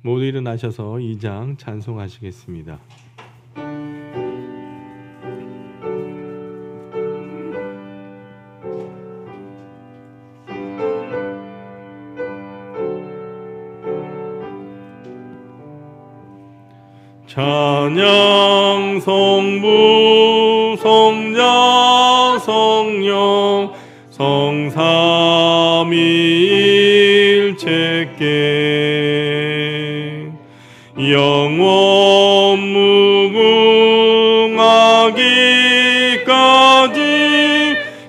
모두 일어나셔서 2장 찬송하시겠습니다. 찬양 성부 성자 성령 성삼위일체께 영원 무궁하기까지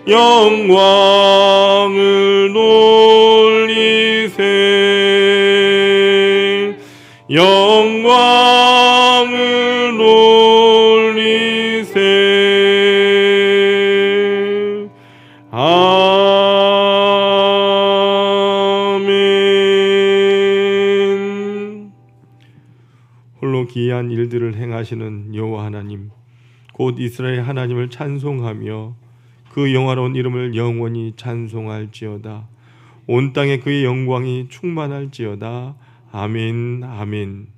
영광을 돌리세 영광을 돌리세 아멘. 홀로 기이한 일들을 행하시는 여호와 하나님 곧 이스라엘 하나님을 찬송하며 그 영화로운 이름을 영원히 찬송할지어다. 온 땅에 그의 영광이 충만할지어다. 아멘 아멘.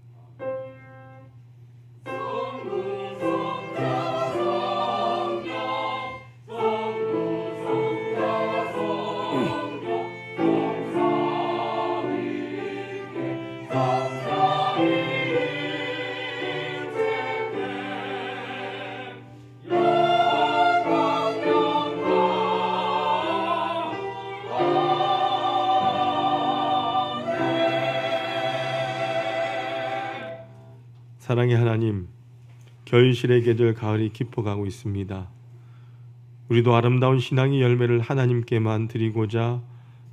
사랑의 하나님, 결실의 계절 가을이 깊어가고 있습니다. 우리도 아름다운 신앙의 열매를 하나님께만 드리고자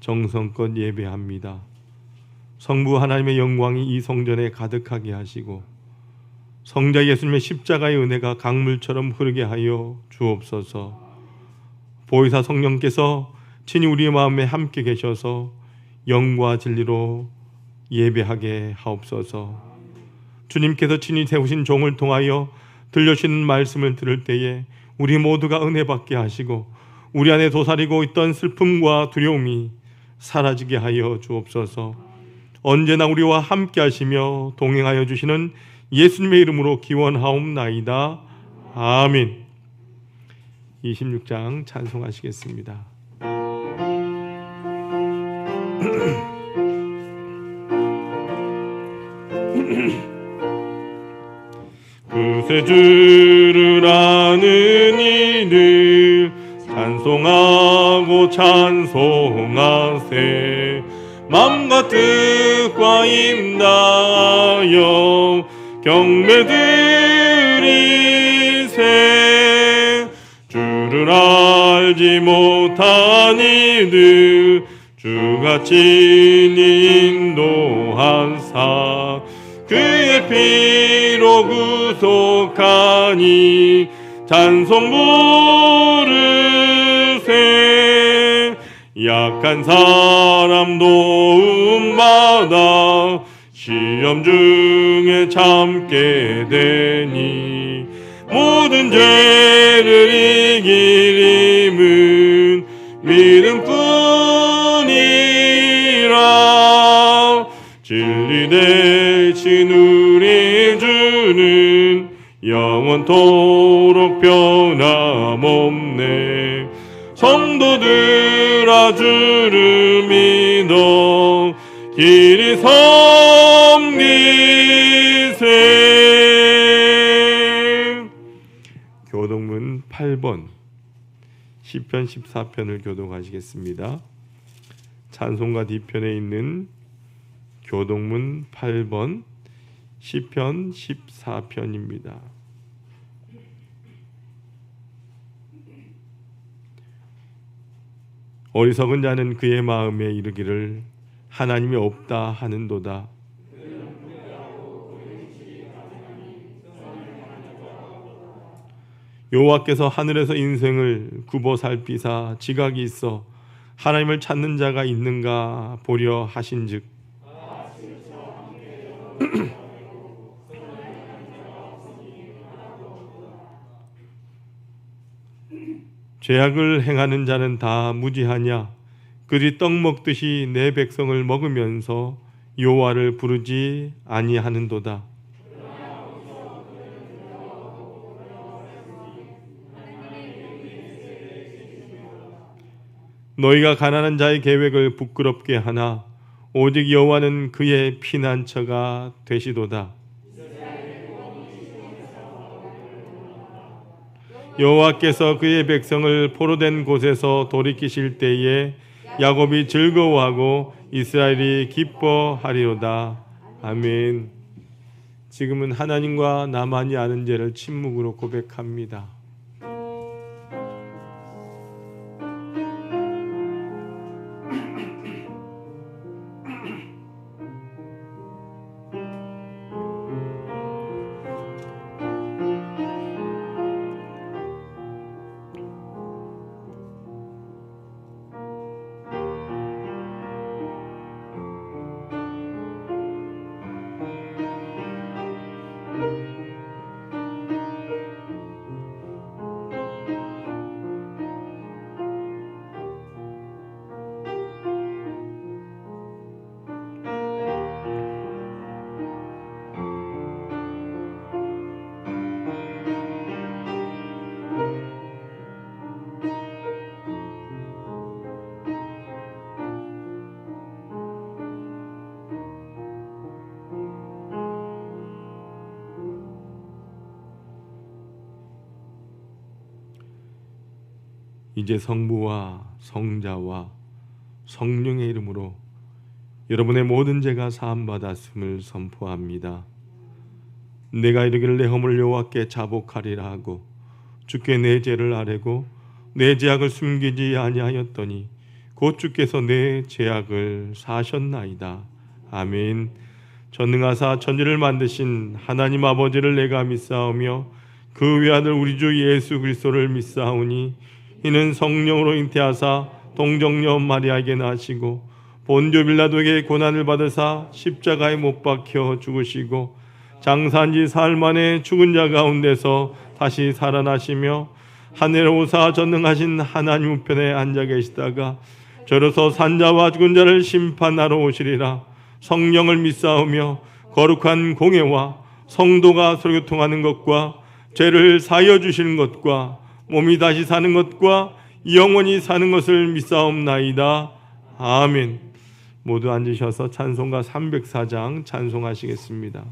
정성껏 예배합니다. 성부 하나님의 영광이 이 성전에 가득하게 하시고 성자 예수님의 십자가의 은혜가 강물처럼 흐르게 하여 주옵소서. 보혜사 성령께서 친히 우리의 마음에 함께 계셔서 영과 진리로 예배하게 하옵소서. 주님께서 친히 세우신 종을 통하여 들려주시는 말씀을 들을 때에 우리 모두가 은혜 받게 하시고 우리 안에 도사리고 있던 슬픔과 두려움이 사라지게 하여 주옵소서. 언제나 우리와 함께 하시며 동행하여 주시는 예수님의 이름으로 기원하옵나이다. 아멘. 26장 찬송하시겠습니다. 그새 주를 아는 이들 찬송하고 찬송하세. 맘과 뜻과 임다하여 경배드리세. 주를 알지 못한 이들 주가 친히 인도하사 그의 피로 구속하니 찬송 부르세. 약한 사람 도움받아 시험 중에 참게 되니 모든 죄를 이길 힘은 믿음뿐이라. 진리 대신 우리 주는 영원토록 변함없네. 성도들아 주를 믿어 길이 섬기세. 교동문 8번 시편 14편을 교독하시겠습니다. 찬송가 뒤편에 있는 교동문 8번 시편 14편입니다. 어리석은 자는 그의 마음에 이르기를 하나님이 없다 하는도다. 여호와께서 하늘에서 인생을 굽어 살피사 지각이 있어 하나님을 찾는 자가 있는가 보려 하신즉 죄악을 행하는 자는 다 무지하냐. 그들이 떡 먹듯이 내 백성을 먹으면서 여호와를 부르지 아니하는도다. 너희가 가난한 자의 계획을 부끄럽게 하나 오직 여호와는 그의 피난처가 되시도다. 여호와께서 그의 백성을 포로된 곳에서 돌이키실 때에 야곱이 즐거워하고 이스라엘이 기뻐하리로다. 아멘. 지금은 하나님과 나만이 아는 죄를 침묵으로 고백합니다. 이제 성부와 성자와 성령의 이름으로 여러분의 모든 죄가 사함받았음을 선포합니다. 내가 이르기를 내 허물을 여호와께 자복하리라 하고 주께 내 죄를 아뢰고 내 죄악을 숨기지 아니하였더니 곧 주께서 내 죄악을 사하셨나이다. 아멘. 전능하사 천지를 만드신 하나님 아버지를 내가 믿사오며 그 외아들 우리 주 예수 그리스도를 믿사오니 이는 성령으로 잉태하사 동정녀 마리아에게 나시고 본디오 빌라도에게 고난을 받으사 십자가에 못 박혀 죽으시고 장사한 지 사흘 만에 죽은 자 가운데서 다시 살아나시며 하늘에 오사 전능하신 하나님 우편에 앉아 계시다가 저로서 산자와 죽은 자를 심판하러 오시리라. 성령을 믿사오며 거룩한 공예와 성도가 서로교통하는 것과 죄를 사하여 주시는 것과 몸이 다시 사는 것과 영원히 사는 것을 믿사옵나이다. 아멘. 모두 앉으셔서 찬송가 304장 찬송하시겠습니다.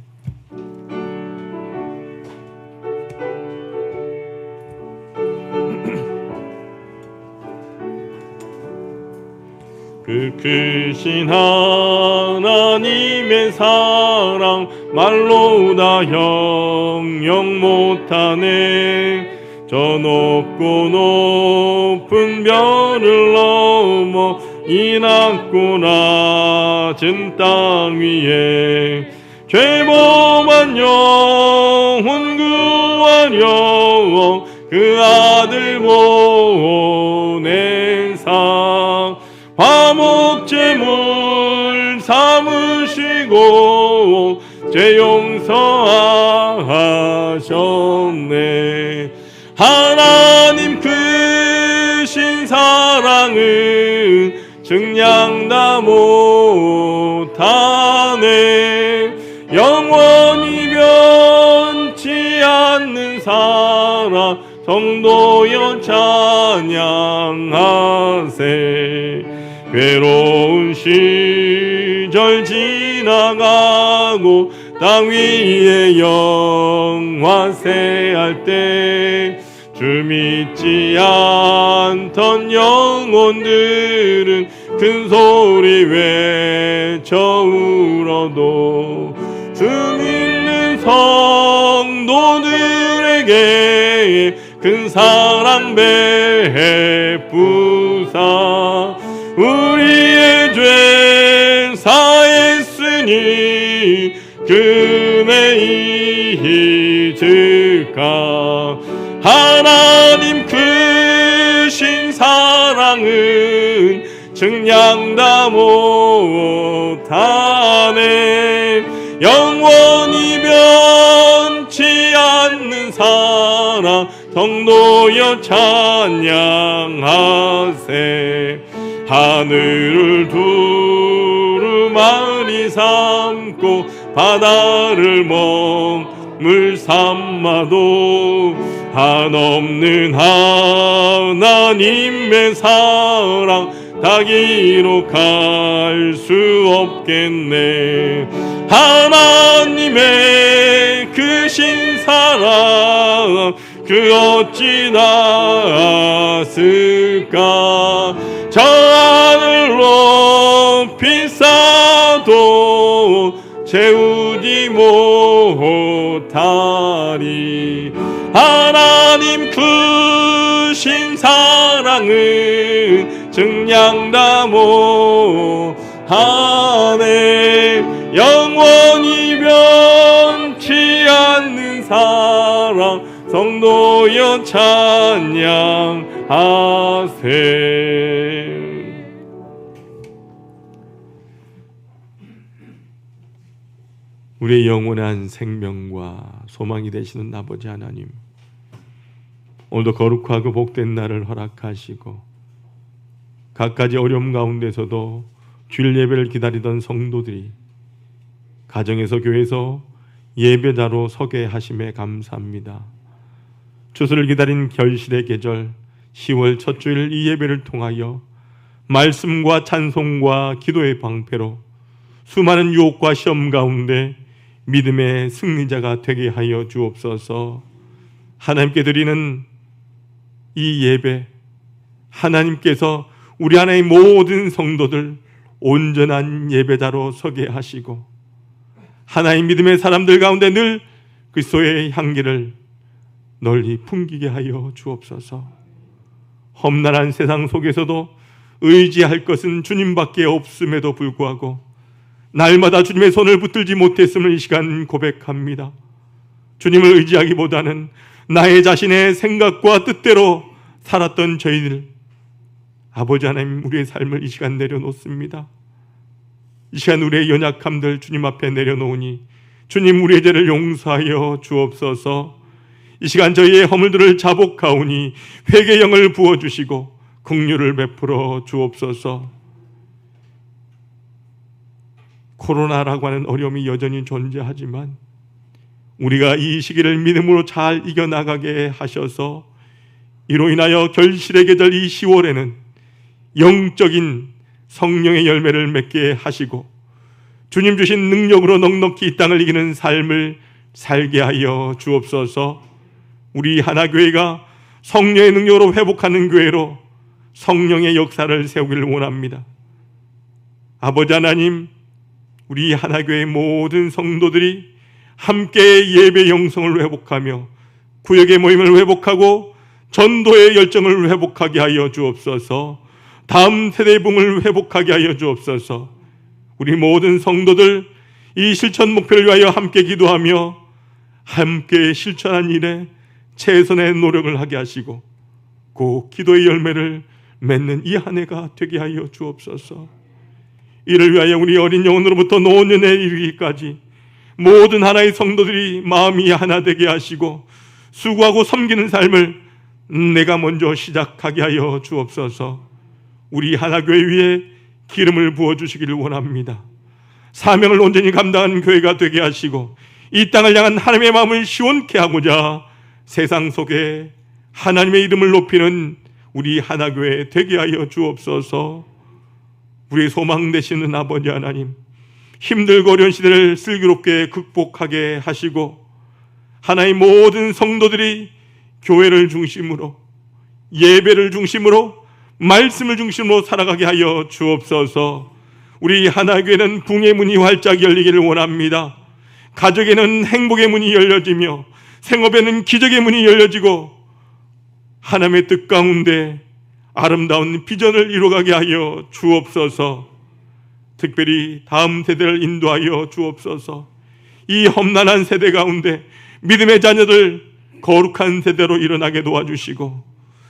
그 크신 하나님의 사랑 말로 다 형용 못하네. 저 높고 높은 별을 넘어 이 낮고 낮은 땅 위에 죄범한 영혼 구하려 그 아들 보내사 화목제물 삼으시고 죄 용서하셨네. 하나님 크신 사랑은 증량다 못하네. 영원히 변치 않는 사랑 성도여 찬양하세. 괴로운 시절 지나가고 땅 위에 영화세할 때 주 믿지 않던 영혼들은 큰 소리 외쳐 울어도 주 믿는 성도들에게 큰 사랑 베푸사 우리의 죄 사했으니 금에 잊을까. 하나님 크신 사랑은 증량다 못하네. 영원히 변치 않는 사랑 성도여 찬양하세. 하늘을 두루마기로 많이 삼고 바다를 먹물 삼아도 한없는 하나님의 사랑 다 기록할 수 없겠네. 하나님의 크신 사랑 그 어찌 나았을까. 저 하늘로 비싸도 채우지 못하리. 하나님 크신 사랑은 증량다 못하네. 영원히 변치 않는 사랑 성도여 찬양하세. 우리의 영원한 생명과 소망이 되시는 아버지 하나님, 오늘도 거룩하고 복된 날을 허락하시고 갖가지 어려움 가운데서도 주일 예배를 기다리던 성도들이 가정에서 교회에서 예배자로 서게 하심에 감사합니다. 추수를 기다린 결실의 계절 10월 첫 주일 이 예배를 통하여 말씀과 찬송과 기도의 방패로 수많은 유혹과 시험 가운데 믿음의 승리자가 되게 하여 주옵소서. 하나님께 드리는 이 예배, 하나님께서 우리 안의 모든 성도들 온전한 예배자로 서게 하시고 하나님 믿음의 사람들 가운데 늘 그리스도의 향기를 널리 풍기게 하여 주옵소서. 험난한 세상 속에서도 의지할 것은 주님밖에 없음에도 불구하고 날마다 주님의 손을 붙들지 못했음을 이 시간 고백합니다. 주님을 의지하기보다는 나의 자신의 생각과 뜻대로 살았던 저희들, 아버지 하나님, 우리의 삶을 이 시간 내려놓습니다. 이 시간 우리의 연약함들 주님 앞에 내려놓으니 주님, 우리의 죄를 용서하여 주옵소서. 이 시간 저희의 허물들을 자복하오니 회개의 영을 부어주시고 긍휼을 베풀어 주옵소서. 코로나라고 하는 어려움이 여전히 존재하지만 우리가 이 시기를 믿음으로 잘 이겨나가게 하셔서 이로 인하여 결실의 계절 이 10월에는 영적인 성령의 열매를 맺게 하시고 주님 주신 능력으로 넉넉히 이 땅을 이기는 삶을 살게 하여 주옵소서. 우리 하나교회가 성령의 능력으로 회복하는 교회로 성령의 역사를 세우기를 원합니다. 아버지 하나님, 우리 하나교회 모든 성도들이 함께 예배 영성을 회복하며 구역의 모임을 회복하고 전도의 열정을 회복하게 하여 주옵소서. 다음 세대의 붕을 회복하게 하여 주옵소서. 우리 모든 성도들 이 실천 목표를 위하여 함께 기도하며 함께 실천한 일에 최선의 노력을 하게 하시고 그 기도의 열매를 맺는 이 한 해가 되게 하여 주옵소서. 이를 위하여 우리 어린 영혼으로부터 노년에 이르기까지 모든 하나의 성도들이 마음이 하나 되게 하시고 수고하고 섬기는 삶을 내가 먼저 시작하게 하여 주옵소서. 우리 하나교회 위에 기름을 부어주시기를 원합니다. 사명을 온전히 감당하는 교회가 되게 하시고 이 땅을 향한 하나님의 마음을 시원케 하고자 세상 속에 하나님의 이름을 높이는 우리 하나교회 되게 하여 주옵소서. 우리의 소망 되시는 아버지 하나님, 힘들고 어려운 시대를 슬기롭게 극복하게 하시고 하나의 모든 성도들이 교회를 중심으로 예배를 중심으로 말씀을 중심으로 살아가게 하여 주옵소서. 우리 하나교회는 붕의 문이 활짝 열리기를 원합니다. 가족에는 행복의 문이 열려지며 생업에는 기적의 문이 열려지고 하나님의 뜻 가운데 아름다운 비전을 이루어가게 하여 주옵소서. 특별히 다음 세대를 인도하여 주옵소서. 이 험난한 세대 가운데 믿음의 자녀들 거룩한 세대로 일어나게 도와주시고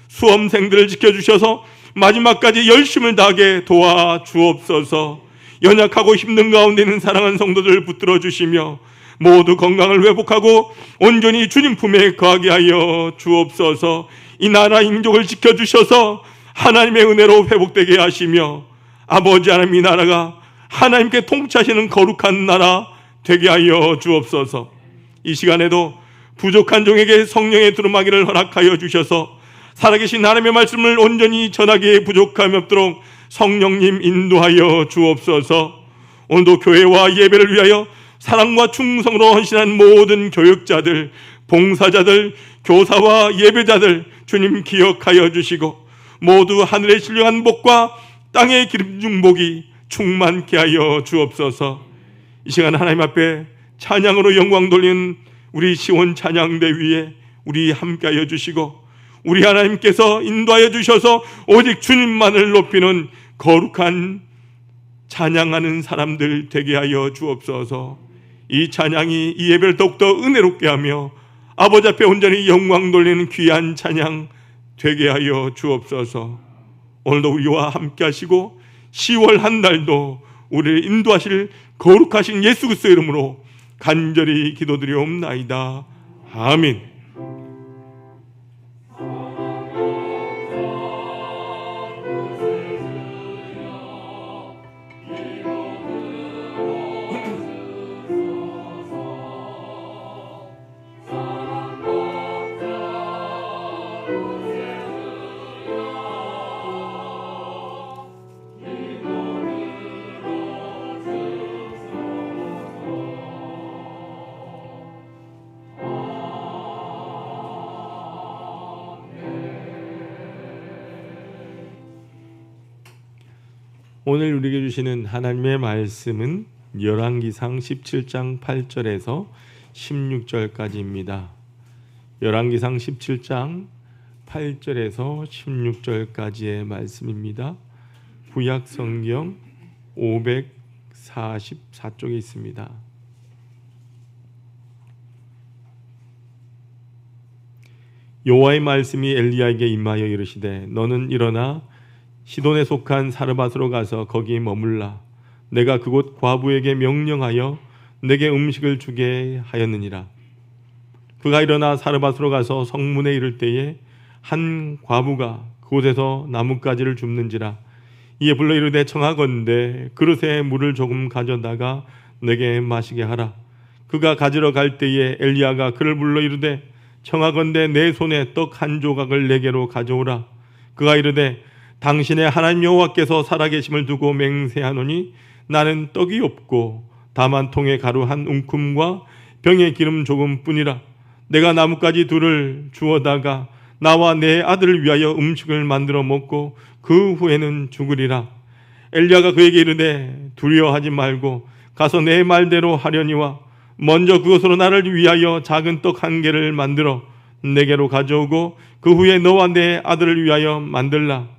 수험생들을 지켜주셔서 마지막까지 열심을 다하게 도와주옵소서. 연약하고 힘든 가운데 있는 사랑하는 성도들 붙들어 주시며 모두 건강을 회복하고 온전히 주님 품에 거하게 하여 주옵소서. 이 나라 민족을 지켜주셔서 하나님의 은혜로 회복되게 하시며 아버지 하나님, 이 나라가 하나님께 통치하시는 거룩한 나라 되게 하여 주옵소서. 이 시간에도 부족한 종에게 성령의 두루마기를 허락하여 주셔서 살아계신 하나님의 말씀을 온전히 전하기에 부족함이 없도록 성령님 인도하여 주옵소서. 오늘도 교회와 예배를 위하여 사랑과 충성으로 헌신한 모든 교육자들, 봉사자들, 교사와 예배자들 주님 기억하여 주시고 모두 하늘의 신령한 복과 땅의 기름 중 복이 충만케 하여 주옵소서. 이 시간 하나님 앞에 찬양으로 영광 돌리는 우리 시온 찬양대 위에 우리 함께하여 주시고 우리 하나님께서 인도하여 주셔서 오직 주님만을 높이는 거룩한 찬양하는 사람들 되게 하여 주옵소서. 이 찬양이 이 예배를 더욱더 은혜롭게 하며 아버지 앞에 온전히 영광 돌리는 귀한 찬양 되게 하여 주옵소서. 오늘도 우리와 함께 하시고 10월 한 달도 우리를 인도하실 거룩하신 예수 그리스도의 이름으로 간절히 기도드리옵나이다. 아멘. 오늘 우리에게 주시는 하나님의 말씀은 열왕기상 17장 8절에서 16절까지입니다. 열왕기상 17장 8절에서 16절까지의 말씀입니다. 구약 성경 544쪽에 있습니다. 여호와의 말씀이 엘리야에게 임하여 이르시되 너는 일어나 시돈에 속한 사르밧으로 가서 거기 머물라. 내가 그곳 과부에게 명령하여 내게 음식을 주게 하였느니라. 그가 일어나 사르밧으로 가서 성문에 이를 때에 한 과부가 그곳에서 나뭇가지를 줍는지라. 이에 불러 이르되 청하건대 그릇에 물을 조금 가져다가 내게 마시게 하라. 그가 가지러 갈 때에 엘리야가 그를 불러 이르되 청하건대 내 손에 떡 한 조각을 내게로 가져오라. 그가 이르되 당신의 하나님 여호와께서 살아계심을 두고 맹세하노니 나는 떡이 없고 다만 통에 가루 한 움큼과 병에 기름 조금뿐이라. 내가 나뭇가지 둘을 주워다가 나와 내 아들을 위하여 음식을 만들어 먹고 그 후에는 죽으리라. 엘리야가 그에게 이르되 두려워하지 말고 가서 내 말대로 하려니와 먼저 그것으로 나를 위하여 작은 떡 한 개를 만들어 내게로 가져오고 그 후에 너와 내 아들을 위하여 만들라.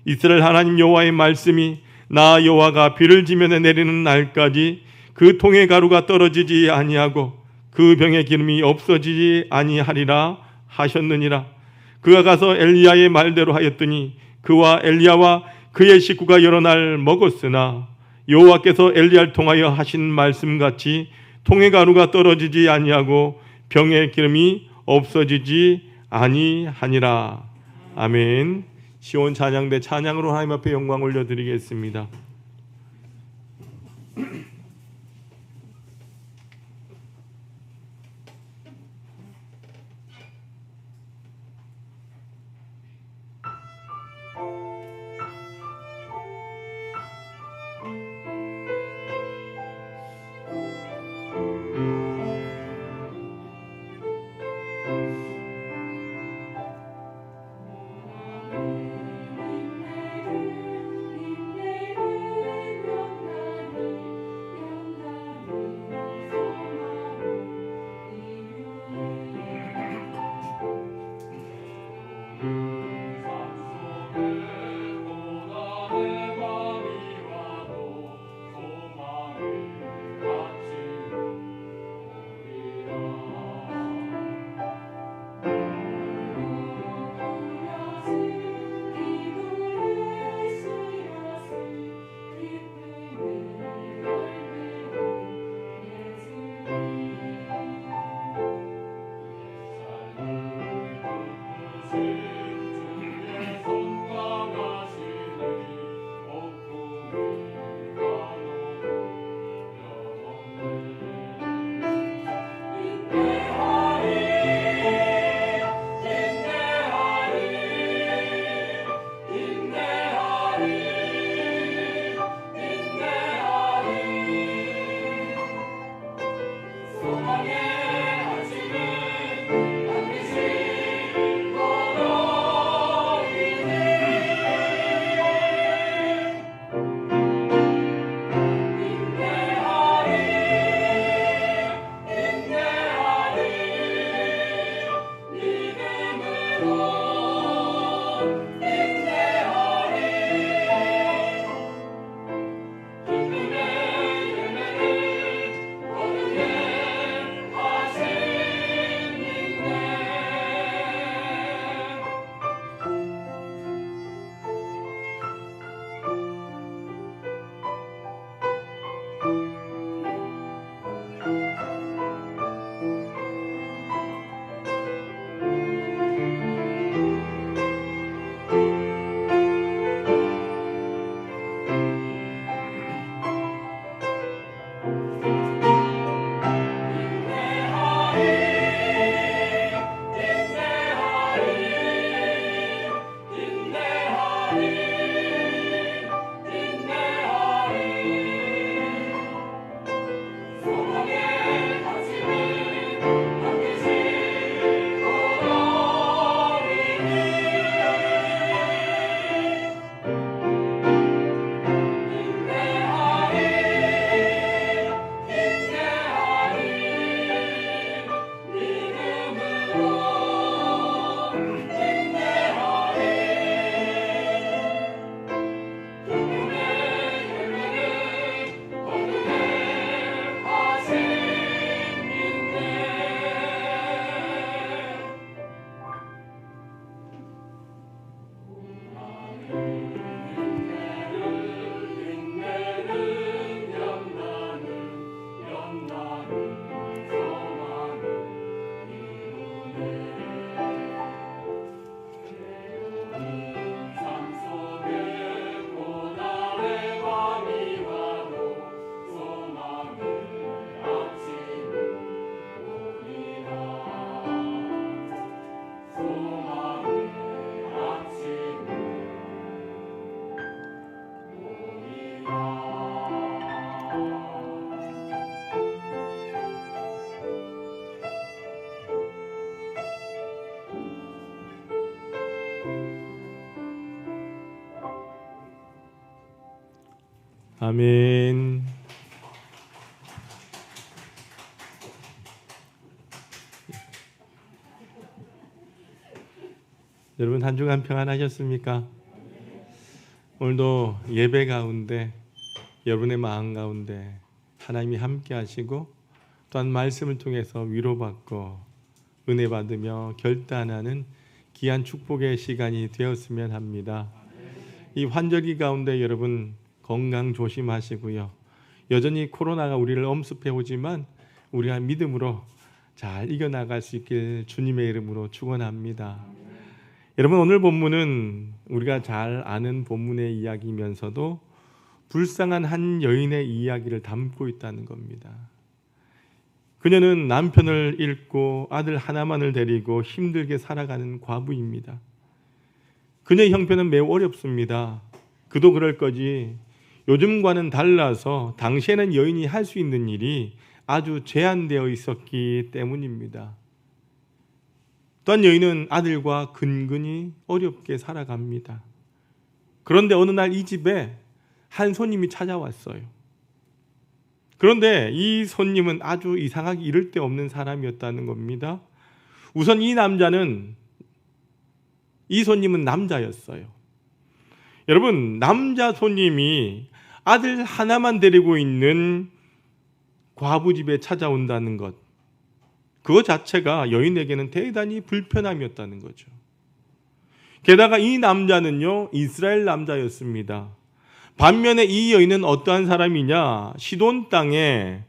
이스라엘 하나님 여호와의 말씀이 나 여호와가 비를 지면에 내리는 날까지 그 통의 가루가 떨어지지 아니하고 그 병의 기름이 없어지지 아니하리라 하셨느니라. 그가 가서 엘리야의 말대로 하였더니 그와 엘리야와 그의 식구가 여러 날 먹었으나 여호와께서 엘리야를 통하여 하신 말씀같이 통의 가루가 떨어지지 아니하고 병의 기름이 없어지지 아니하니라. 아멘. 시온 찬양대 찬양으로 하나님 앞에 영광 올려드리겠습니다. 아멘. 여러분 한 주간 평안하셨습니까? 오늘도 예배 가운데 여러분의 마음 가운데 하나님이 함께 하시고 또한 말씀을 통해서 위로받고 은혜 받으며 결단하는 귀한 축복의 시간이 되었으면 합니다. 이 환절기 가운데 여러분 건강 조심하시고요. 여전히 코로나가 우리를 엄습해 오지만 우리가 믿음으로 잘 이겨나갈 수 있길 주님의 이름으로 축원합니다. 여러분 오늘 본문은 우리가 잘 아는 본문의 이야기이면서도 불쌍한 한 여인의 이야기를 담고 있다는 겁니다. 그녀는 남편을 잃고 아들 하나만을 데리고 힘들게 살아가는 과부입니다. 그녀의 형편은 매우 어렵습니다. 그도 그럴 거지 요즘과는 달라서 당시에는 여인이 할 수 있는 일이 아주 제한되어 있었기 때문입니다. 또한 여인은 아들과 근근히 어렵게 살아갑니다. 그런데 어느 날 이 집에 한 손님이 찾아왔어요. 그런데 이 손님은 아주 이상하게 이를 데 없는 사람이었다는 겁니다. 우선 이 손님은 남자였어요. 여러분, 남자 손님이 아들 하나만 데리고 있는 과부 집에 찾아온다는 것, 그거 자체가 여인에게는 대단히 불편함이었다는 거죠. 게다가 이 남자는요, 이스라엘 남자였습니다. 반면에 이 여인은 어떠한 사람이냐? 시돈 땅에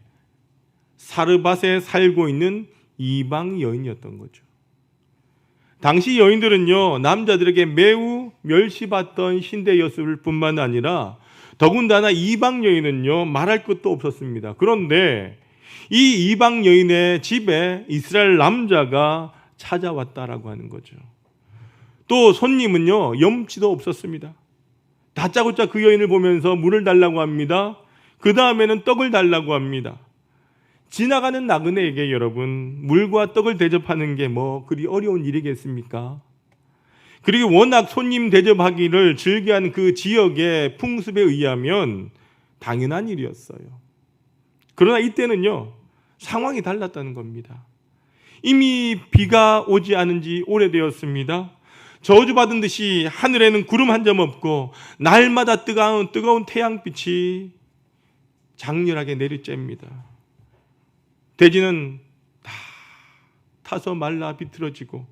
사르밧에 살고 있는 이방 여인이었던 거죠. 당시 여인들은요, 남자들에게 매우 멸시받던 신대였을 뿐만 아니라 더군다나 이방 여인은요, 말할 것도 없었습니다. 그런데 이 이방 여인의 집에 이스라엘 남자가 찾아왔다라고 하는 거죠. 또 손님은요, 염치도 없었습니다. 다짜고짜 그 여인을 보면서 물을 달라고 합니다. 그 다음에는 떡을 달라고 합니다. 지나가는 나그네에게 여러분, 물과 떡을 대접하는 게 뭐 그리 어려운 일이겠습니까? 그리고 워낙 손님 대접하기를 즐겨하는 그 지역의 풍습에 의하면 당연한 일이었어요. 그러나 이때는요, 상황이 달랐다는 겁니다. 이미 비가 오지 않은 지 오래되었습니다. 저주받은 듯이 하늘에는 구름 한 점 없고 날마다 뜨거운 태양빛이 장렬하게 내리쬐입니다. 대지는 다 타서 말라 비틀어지고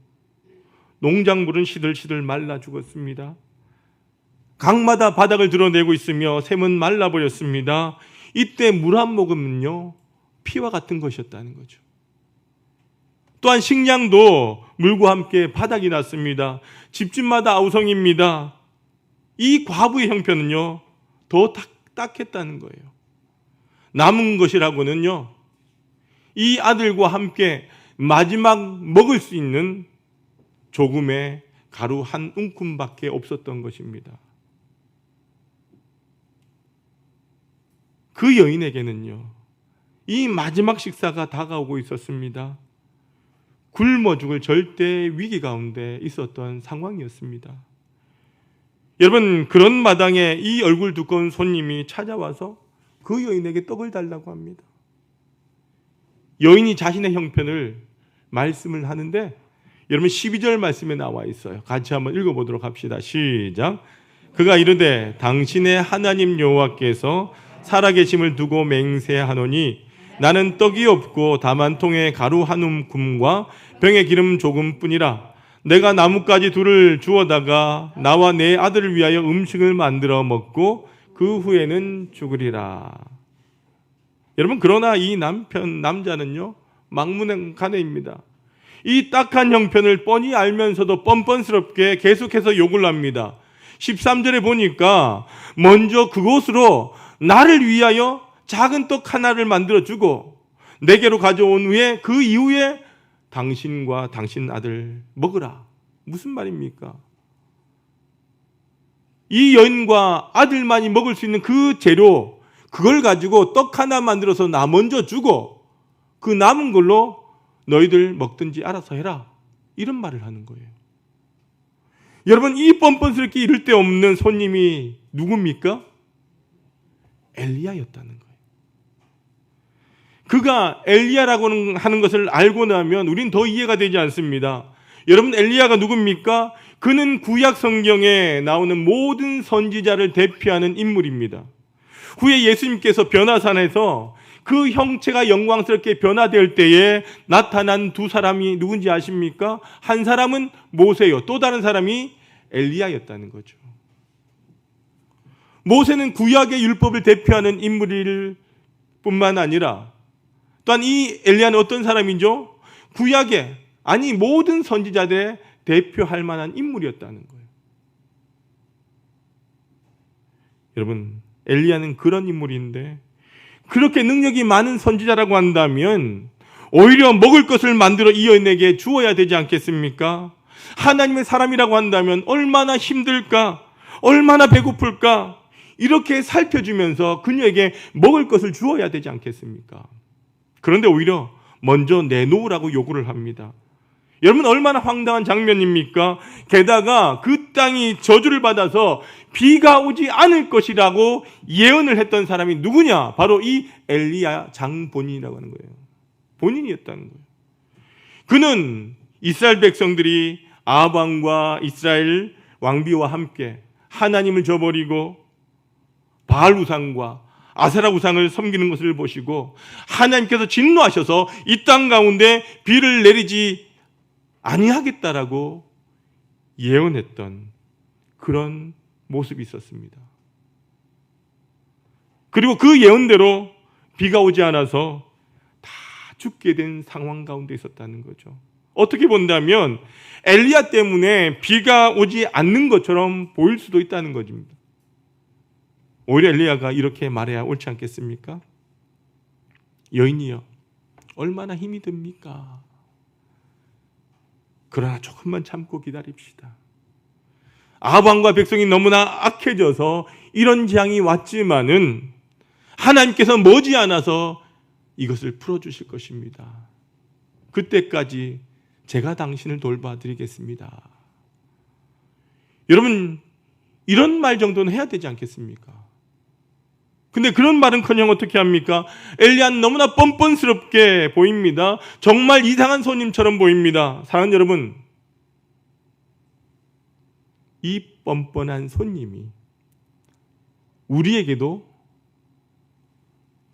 농작물은 시들시들 말라 죽었습니다. 강마다 바닥을 드러내고 있으며 샘은 말라버렸습니다. 이때 물 한 모금은요, 피와 같은 것이었다는 거죠. 또한 식량도 물과 함께 바닥이 났습니다. 집집마다 아우성입니다. 이 과부의 형편은요, 더 딱했다는 거예요. 남은 것이라고는요, 이 아들과 함께 마지막 먹을 수 있는 조금의 가루 한 움큼밖에 없었던 것입니다. 그 여인에게는요, 이 마지막 식사가 다가오고 있었습니다. 굶어 죽을 절대 위기 가운데 있었던 상황이었습니다. 여러분, 그런 마당에 이 얼굴 두꺼운 손님이 찾아와서 그 여인에게 떡을 달라고 합니다. 여인이 자신의 형편을 말씀을 하는데 여러분 12절 말씀에 나와 있어요. 같이 한번 읽어보도록 합시다. 시작. 그가 이르되 당신의 하나님 여호와께서 살아계심을 두고 맹세하노니 나는 떡이 없고 다만 통에 가루 한 움큼과 병에 기름 조금뿐이라. 내가 나뭇가지 둘을 주워다가 나와 내 아들을 위하여 음식을 만들어 먹고 그 후에는 죽으리라. 여러분, 그러나 이 남자는요, 막무가내입니다. 이 딱한 형편을 뻔히 알면서도 뻔뻔스럽게 계속해서 욕을 합니다. 13절에 보니까 먼저 그곳으로 나를 위하여 작은 떡 하나를 만들어주고 내게로 가져온 후에 그 이후에 당신과 당신 아들 먹으라. 무슨 말입니까? 이 여인과 아들만이 먹을 수 있는 그 재료, 그걸 가지고 떡 하나 만들어서 나 먼저 주고 그 남은 걸로 너희들 먹든지 알아서 해라. 이런 말을 하는 거예요. 여러분, 이 뻔뻔스럽게 이럴 데 없는 손님이 누굽니까? 엘리야였다는 거예요. 그가 엘리야라고 하는 것을 알고 나면 우린 더 이해가 되지 않습니다. 여러분, 엘리야가 누굽니까? 그는 구약 성경에 나오는 모든 선지자를 대표하는 인물입니다. 후에 예수님께서 변화산에서 그 형체가 영광스럽게 변화될 때에 나타난 두 사람이 누군지 아십니까? 한 사람은 모세요. 또 다른 사람이 엘리야였다는 거죠. 모세는 구약의 율법을 대표하는 인물일 뿐만 아니라 또한 이 엘리야는 어떤 사람이죠? 구약의, 아니 모든 선지자들의 대표할 만한 인물이었다는 거예요. 여러분, 엘리야는 그런 인물인데 그렇게 능력이 많은 선지자라고 한다면 오히려 먹을 것을 만들어 이 여인에게 주어야 되지 않겠습니까? 하나님의 사람이라고 한다면 얼마나 힘들까? 얼마나 배고플까? 이렇게 살펴주면서 그녀에게 먹을 것을 주어야 되지 않겠습니까? 그런데 오히려 먼저 내놓으라고 요구를 합니다. 여러분, 얼마나 황당한 장면입니까? 게다가 그 땅이 저주를 받아서 비가 오지 않을 것이라고 예언을 했던 사람이 누구냐? 바로 이 엘리야 장본인이라고 하는 거예요. 본인이었다는 거예요. 그는 이스라엘 백성들이 아합 왕과 이스라엘 왕비와 함께 하나님을 저버리고 바알 우상과 아세라 우상을 섬기는 것을 보시고 하나님께서 진노하셔서 이 땅 가운데 비를 내리지 아니하겠다라고 예언했던 그런 모습이 있었습니다. 그리고 그 예언대로 비가 오지 않아서 다 죽게 된 상황 가운데 있었다는 거죠. 어떻게 본다면 엘리야 때문에 비가 오지 않는 것처럼 보일 수도 있다는 것입니다. 오히려 엘리야가 이렇게 말해야 옳지 않겠습니까? 여인이여, 얼마나 힘이 듭니까? 그러나 조금만 참고 기다립시다. 아합 왕과 백성이 너무나 악해져서 이런 재앙이 왔지만은 하나님께서 머지않아서 이것을 풀어주실 것입니다. 그때까지 제가 당신을 돌봐드리겠습니다. 여러분, 이런 말 정도는 해야 되지 않겠습니까? 근데 그런 말은커녕 어떻게 합니까? 엘리야는 너무나 뻔뻔스럽게 보입니다. 정말 이상한 손님처럼 보입니다. 사랑하는 여러분, 이 뻔뻔한 손님이 우리에게도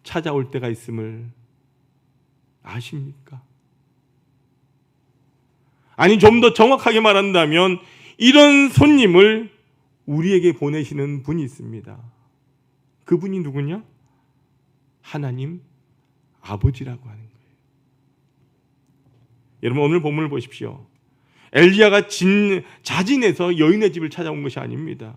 찾아올 때가 있음을 아십니까? 아니, 좀 더 정확하게 말한다면 이런 손님을 우리에게 보내시는 분이 있습니다. 그분이 누구냐? 하나님 아버지라고 하는 거예요. 여러분, 오늘 본문을 보십시오. 엘리야가 자진해서 여인의 집을 찾아온 것이 아닙니다.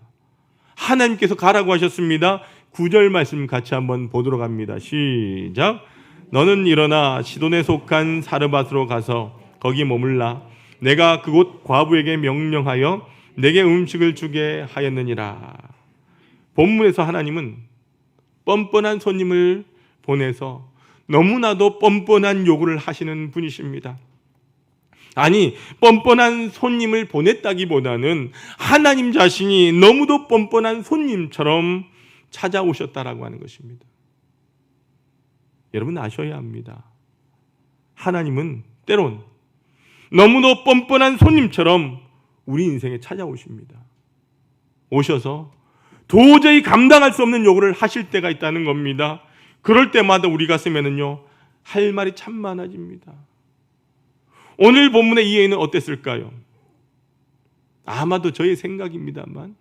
하나님께서 가라고 하셨습니다. 9절 말씀 같이 한번 보도록 합니다. 시작. 너는 일어나 시돈에 속한 사르밧으로 가서 거기 머물라. 내가 그곳 과부에게 명령하여 내게 음식을 주게 하였느니라. 본문에서 하나님은 뻔뻔한 손님을 보내서 너무나도 뻔뻔한 요구를 하시는 분이십니다. 아니, 뻔뻔한 손님을 보냈다기보다는 하나님 자신이 너무도 뻔뻔한 손님처럼 찾아오셨다라고 하는 것입니다. 여러분, 아셔야 합니다. 하나님은 때론 너무도 뻔뻔한 손님처럼 우리 인생에 찾아오십니다. 오셔서 도저히 감당할 수 없는 요구를 하실 때가 있다는 겁니다. 그럴 때마다 우리 가슴에는요, 할 말이 참 많아집니다. 오늘 본문의 이 여인은 어땠을까요? 아마도 저의 생각입니다만,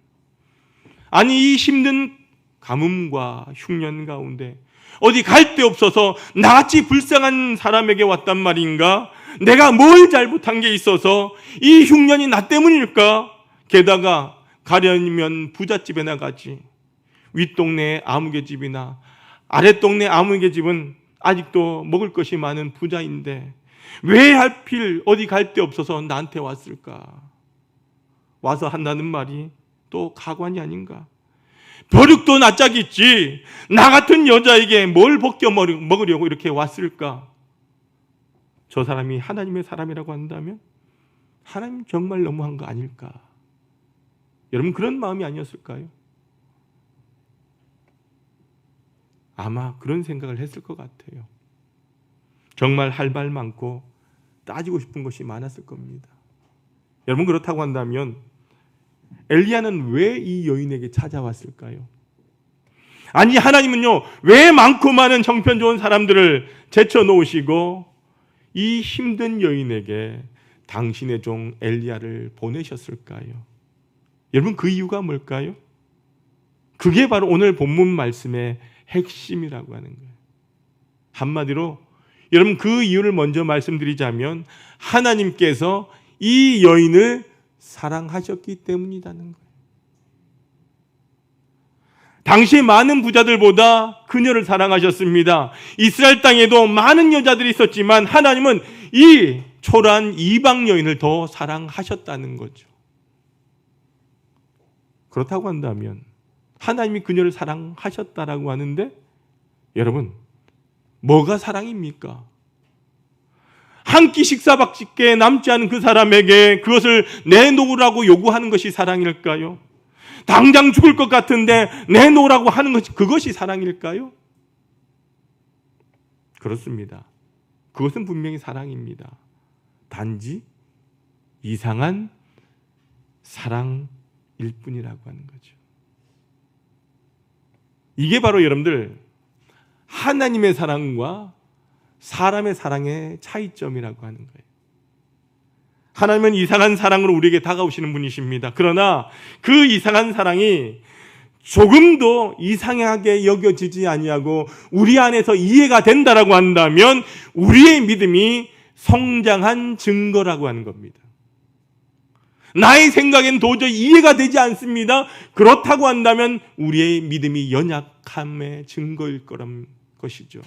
아니, 이 힘든 가뭄과 흉년 가운데 어디 갈 데 없어서 나같이 불쌍한 사람에게 왔단 말인가? 내가 뭘 잘못한 게 있어서 이 흉년이 나 때문일까? 게다가 가려면 부잣집에 나가지, 윗동네 아무개 집이나 아랫동네 아무개 집은 아직도 먹을 것이 많은 부자인데 왜 하필 어디 갈 데 없어서 나한테 왔을까? 와서 한다는 말이 또 가관이 아닌가? 벼룩도 낯짝이 있지, 나 같은 여자에게 뭘 벗겨 먹으려고 이렇게 왔을까? 저 사람이 하나님의 사람이라고 한다면 하나님 정말 너무한 거 아닐까? 여러분, 그런 마음이 아니었을까요? 아마 그런 생각을 했을 것 같아요. 정말 할 말 많고 따지고 싶은 것이 많았을 겁니다. 여러분, 그렇다고 한다면 엘리야는 왜 이 여인에게 찾아왔을까요? 아니, 하나님은요, 왜 많고 많은 형편 좋은 사람들을 제쳐놓으시고 이 힘든 여인에게 당신의 종 엘리야를 보내셨을까요? 여러분, 그 이유가 뭘까요? 그게 바로 오늘 본문 말씀의 핵심이라고 하는 거예요. 한마디로 여러분, 그 이유를 먼저 말씀드리자면 하나님께서 이 여인을 사랑하셨기 때문이라는 거예요. 당시 많은 부자들보다 그녀를 사랑하셨습니다. 이스라엘 땅에도 많은 여자들이 있었지만 하나님은 이 초라한 이방 여인을 더 사랑하셨다는 거죠. 그렇다고 한다면 하나님이 그녀를 사랑하셨다라고 하는데 여러분, 뭐가 사랑입니까? 한 끼 식사밖에 남지 않은 그 사람에게 그것을 내놓으라고 요구하는 것이 사랑일까요? 당장 죽을 것 같은데 내놓으라고 하는 것이 그것이 사랑일까요? 그렇습니다. 그것은 분명히 사랑입니다. 단지 이상한 사랑일 뿐이라고 하는 거죠. 이게 바로 여러분들 하나님의 사랑과 사람의 사랑의 차이점이라고 하는 거예요. 하나님은 이상한 사랑으로 우리에게 다가오시는 분이십니다. 그러나 그 이상한 사랑이 조금도 이상하게 여겨지지 아니하고 우리 안에서 이해가 된다라고 한다면 우리의 믿음이 성장한 증거라고 하는 겁니다. 나의 생각엔 도저히 이해가 되지 않습니다. 그렇다고 한다면 우리의 믿음이 연약함의 증거일 거란 것이죠.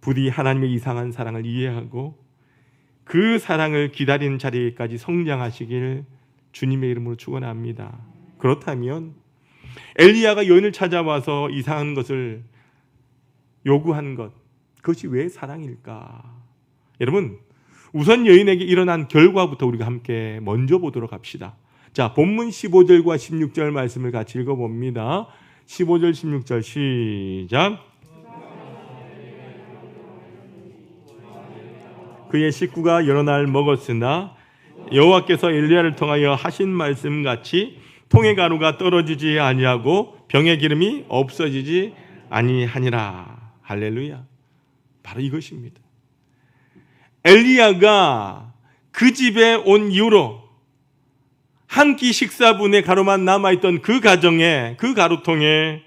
부디 하나님의 이상한 사랑을 이해하고 그 사랑을 기다리는 자리까지 성장하시길 주님의 이름으로 축원합니다. 그렇다면 엘리야가 여인을 찾아와서 이상한 것을 요구한 것, 그것이 왜 사랑일까? 여러분, 우선 여인에게 일어난 결과부터 우리가 함께 먼저 보도록 합시다. 자, 본문 15절과 16절 말씀을 같이 읽어봅니다. 15절 16절 시작. 그의 식구가 여러 날 먹었으나 여호와께서 엘리야를 통하여 하신 말씀같이 통의 가루가 떨어지지 아니하고 병의 기름이 없어지지 아니하니라. 할렐루야. 바로 이것입니다. 엘리야가 그 집에 온 이후로 한 끼 식사분의 가루만 남아있던 그 가정에, 그 가루통에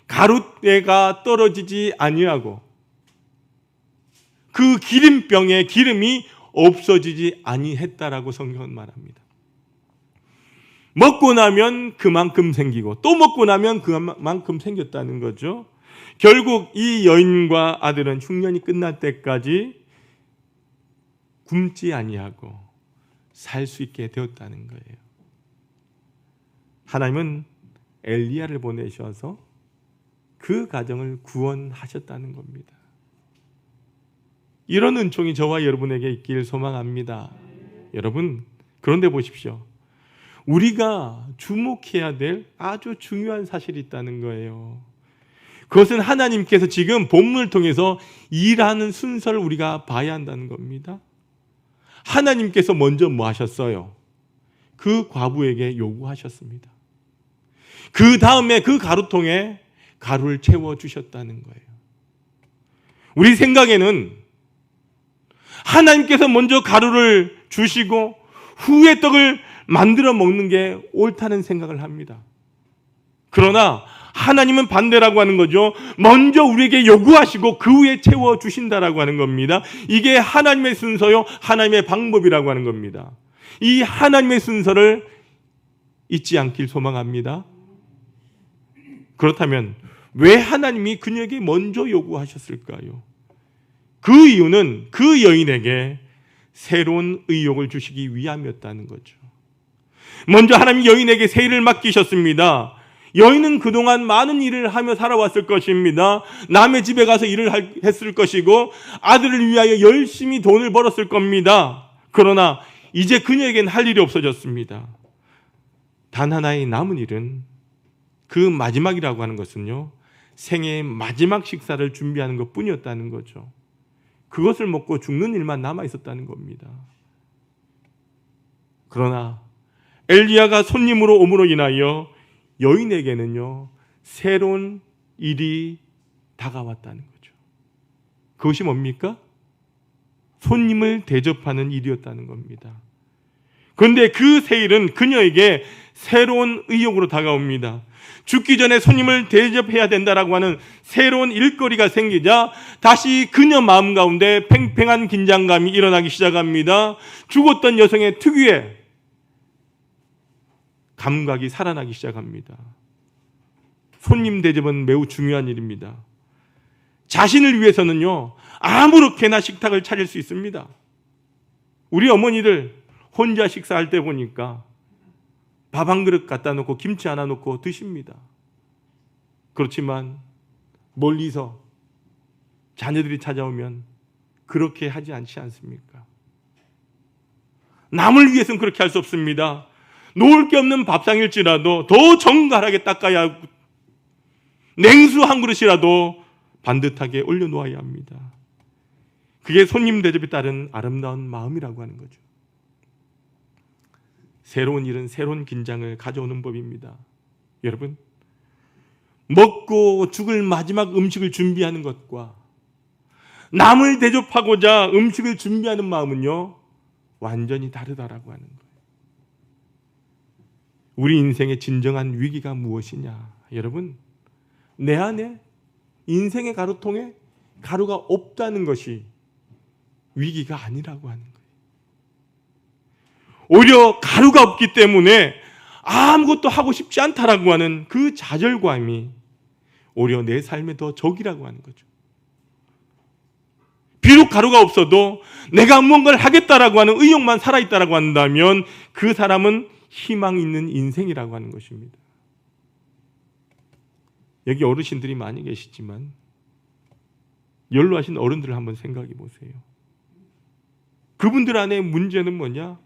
가루때가 떨어지지 아니하고 그 기름병에 기름이 없어지지 아니했다라고 성경은 말합니다. 먹고 나면 그만큼 생기고 또 먹고 나면 그만큼 생겼다는 거죠. 결국 이 여인과 아들은 흉년이 끝날 때까지 굶지 아니하고 살 수 있게 되었다는 거예요. 하나님은 엘리야를 보내셔서 그 가정을 구원하셨다는 겁니다. 이런 은총이 저와 여러분에게 있길 소망합니다. 여러분, 그런데 보십시오. 우리가 주목해야 될 아주 중요한 사실이 있다는 거예요. 그것은 하나님께서 지금 본문을 통해서 일하는 순서를 우리가 봐야 한다는 겁니다. 하나님께서 먼저 뭐 하셨어요? 그 과부에게 요구하셨습니다. 그 다음에 그 가루통에 가루를 채워주셨다는 거예요. 우리 생각에는 하나님께서 먼저 가루를 주시고 후에 떡을 만들어 먹는 게 옳다는 생각을 합니다. 그러나 하나님은 반대라고 하는 거죠. 먼저 우리에게 요구하시고 그 후에 채워주신다라고 하는 겁니다. 이게 하나님의 순서요, 하나님의 방법이라고 하는 겁니다. 이 하나님의 순서를 잊지 않길 소망합니다. 그렇다면 왜 하나님이 그녀에게 먼저 요구하셨을까요? 그 이유는 그 여인에게 새로운 의욕을 주시기 위함이었다는 거죠. 먼저 하나님이 여인에게 새 일을 맡기셨습니다. 여인은 그동안 많은 일을 하며 살아왔을 것입니다. 남의 집에 가서 일을 했을 것이고 아들을 위하여 열심히 돈을 벌었을 겁니다. 그러나 이제 그녀에겐 할 일이 없어졌습니다. 단 하나의 남은 일은 그 마지막이라고 하는 것은요, 생애의 마지막 식사를 준비하는 것 뿐이었다는 거죠. 그것을 먹고 죽는 일만 남아 있었다는 겁니다. 그러나 엘리야가 손님으로 옴으로 인하여 여인에게는요, 새로운 일이 다가왔다는 거죠. 그것이 뭡니까? 손님을 대접하는 일이었다는 겁니다. 그런데 그 새 일은 그녀에게 새로운 의욕으로 다가옵니다. 죽기 전에 손님을 대접해야 된다라고 하는 새로운 일거리가 생기자 다시 그녀 마음 가운데 팽팽한 긴장감이 일어나기 시작합니다. 죽었던 여성의 특유의 감각이 살아나기 시작합니다. 손님 대접은 매우 중요한 일입니다. 자신을 위해서는요, 아무렇게나 식탁을 차릴 수 있습니다. 우리 어머니들 혼자 식사할 때 보니까 밥 한 그릇 갖다 놓고 김치 하나 놓고 드십니다. 그렇지만 멀리서 자녀들이 찾아오면 그렇게 하지 않지 않습니까? 남을 위해서는 그렇게 할 수 없습니다. 놓을 게 없는 밥상일지라도 더 정갈하게 닦아야 하고 냉수 한 그릇이라도 반듯하게 올려놓아야 합니다. 그게 손님 대접에 따른 아름다운 마음이라고 하는 거죠. 새로운 일은 새로운 긴장을 가져오는 법입니다. 여러분, 먹고 죽을 마지막 음식을 준비하는 것과 남을 대접하고자 음식을 준비하는 마음은요, 완전히 다르다라고 하는 거예요. 우리 인생의 진정한 위기가 무엇이냐? 여러분, 내 안에 인생의 가루통에 가루가 없다는 것이 위기가 아니라고 하는 거예요. 오히려 가루가 없기 때문에 아무것도 하고 싶지 않다라고 하는 그 좌절감이 오히려 내 삶의 더 적이라고 하는 거죠. 비록 가루가 없어도 내가 무언가를 하겠다라고 하는 의욕만 살아있다라고 한다면 그 사람은 희망 있는 인생이라고 하는 것입니다. 여기 어르신들이 많이 계시지만 연로하신 어른들을 한번 생각해 보세요. 그분들 안에 문제는 뭐냐?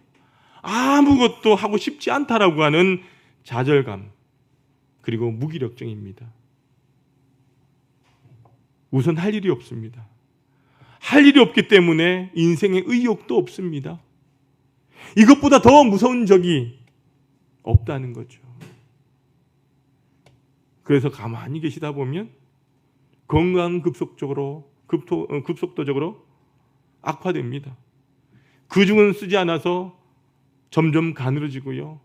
아무것도 하고 싶지 않다라고 하는 좌절감, 그리고 무기력증입니다. 우선 할 일이 없습니다. 할 일이 없기 때문에 인생의 의욕도 없습니다. 이것보다 더 무서운 적이 없다는 거죠. 그래서 가만히 계시다 보면 건강 급속도적으로 악화됩니다. 그중은 쓰지 않아서 점점 가늘어지고요,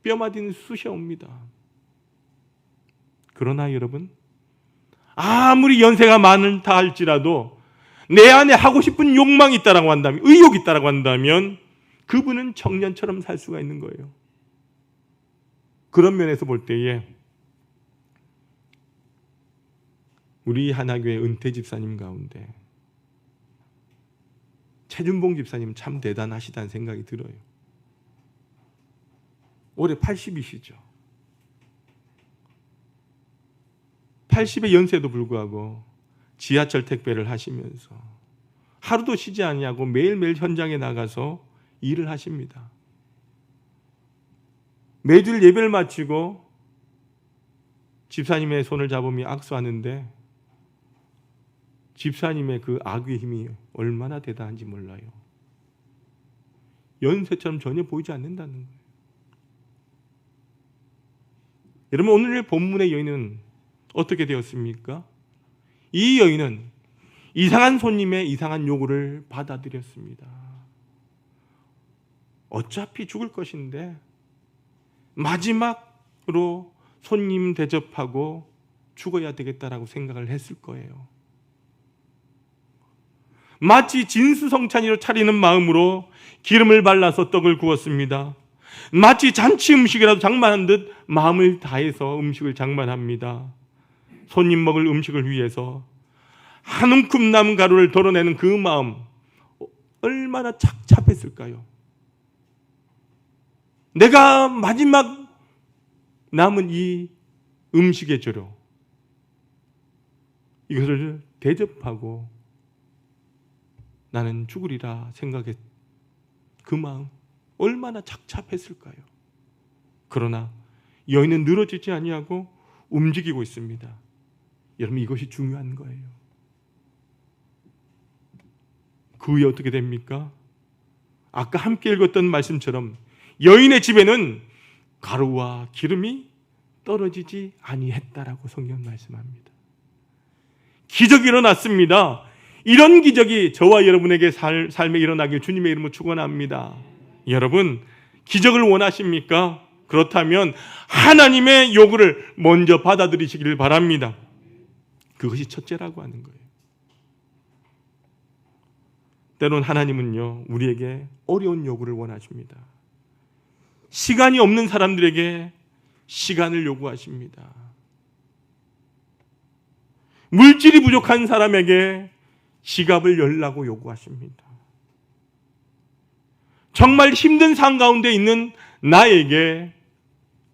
뼈마디는 쑤셔옵니다. 그러나 여러분, 아무리 연세가 많다 할지라도 내 안에 하고 싶은 욕망이 있다라고 한다면, 의욕이 있다라고 한다면 그분은 청년처럼 살 수가 있는 거예요. 그런 면에서 볼 때에 우리 하나교회 은퇴 집사님 가운데 최준봉 집사님 참 대단하시다는 생각이 들어요. 올해 80이시죠. 80의 연세도 불구하고 지하철 택배를 하시면서 하루도 쉬지 아니하고 매일매일 현장에 나가서 일을 하십니다. 매주일 예배를 마치고 집사님의 손을 잡으며 악수하는데 집사님의 그 악의 힘이 얼마나 대단한지 몰라요. 연세처럼 전혀 보이지 않는다는 거예요. 여러분, 오늘 본문의 여인은 어떻게 되었습니까? 이 여인은 이상한 손님의 이상한 요구를 받아들였습니다. 어차피 죽을 것인데 마지막으로 손님 대접하고 죽어야 되겠다라고 생각을 했을 거예요. 마치 진수성찬으로 차리는 마음으로 기름을 발라서 떡을 구웠습니다. 마치 잔치 음식이라도 장만한 듯 마음을 다해서 음식을 장만합니다. 손님 먹을 음식을 위해서 한 움큼 남은 가루를 덜어내는 그 마음, 얼마나 착잡했을까요? 내가 마지막 남은 이 음식의 재료, 이것을 대접하고 나는 죽으리라 생각했, 그 마음 얼마나 착잡했을까요? 그러나 여인은 늘어지지 아니하고 움직이고 있습니다. 여러분, 이것이 중요한 거예요. 그 후에 어떻게 됩니까? 아까 함께 읽었던 말씀처럼 여인의 집에는 가루와 기름이 떨어지지 아니했다라고 성경 말씀합니다. 기적이 일어났습니다. 이런 기적이 저와 여러분에게 삶에 일어나길 주님의 이름으로 축원합니다. 여러분, 기적을 원하십니까? 그렇다면 하나님의 요구를 먼저 받아들이시기를 바랍니다. 그것이 첫째라고 하는 거예요. 때론 하나님은요, 우리에게 어려운 요구를 원하십니다. 시간이 없는 사람들에게 시간을 요구하십니다. 물질이 부족한 사람에게 지갑을 열라고 요구하십니다. 정말 힘든 상황 가운데 있는 나에게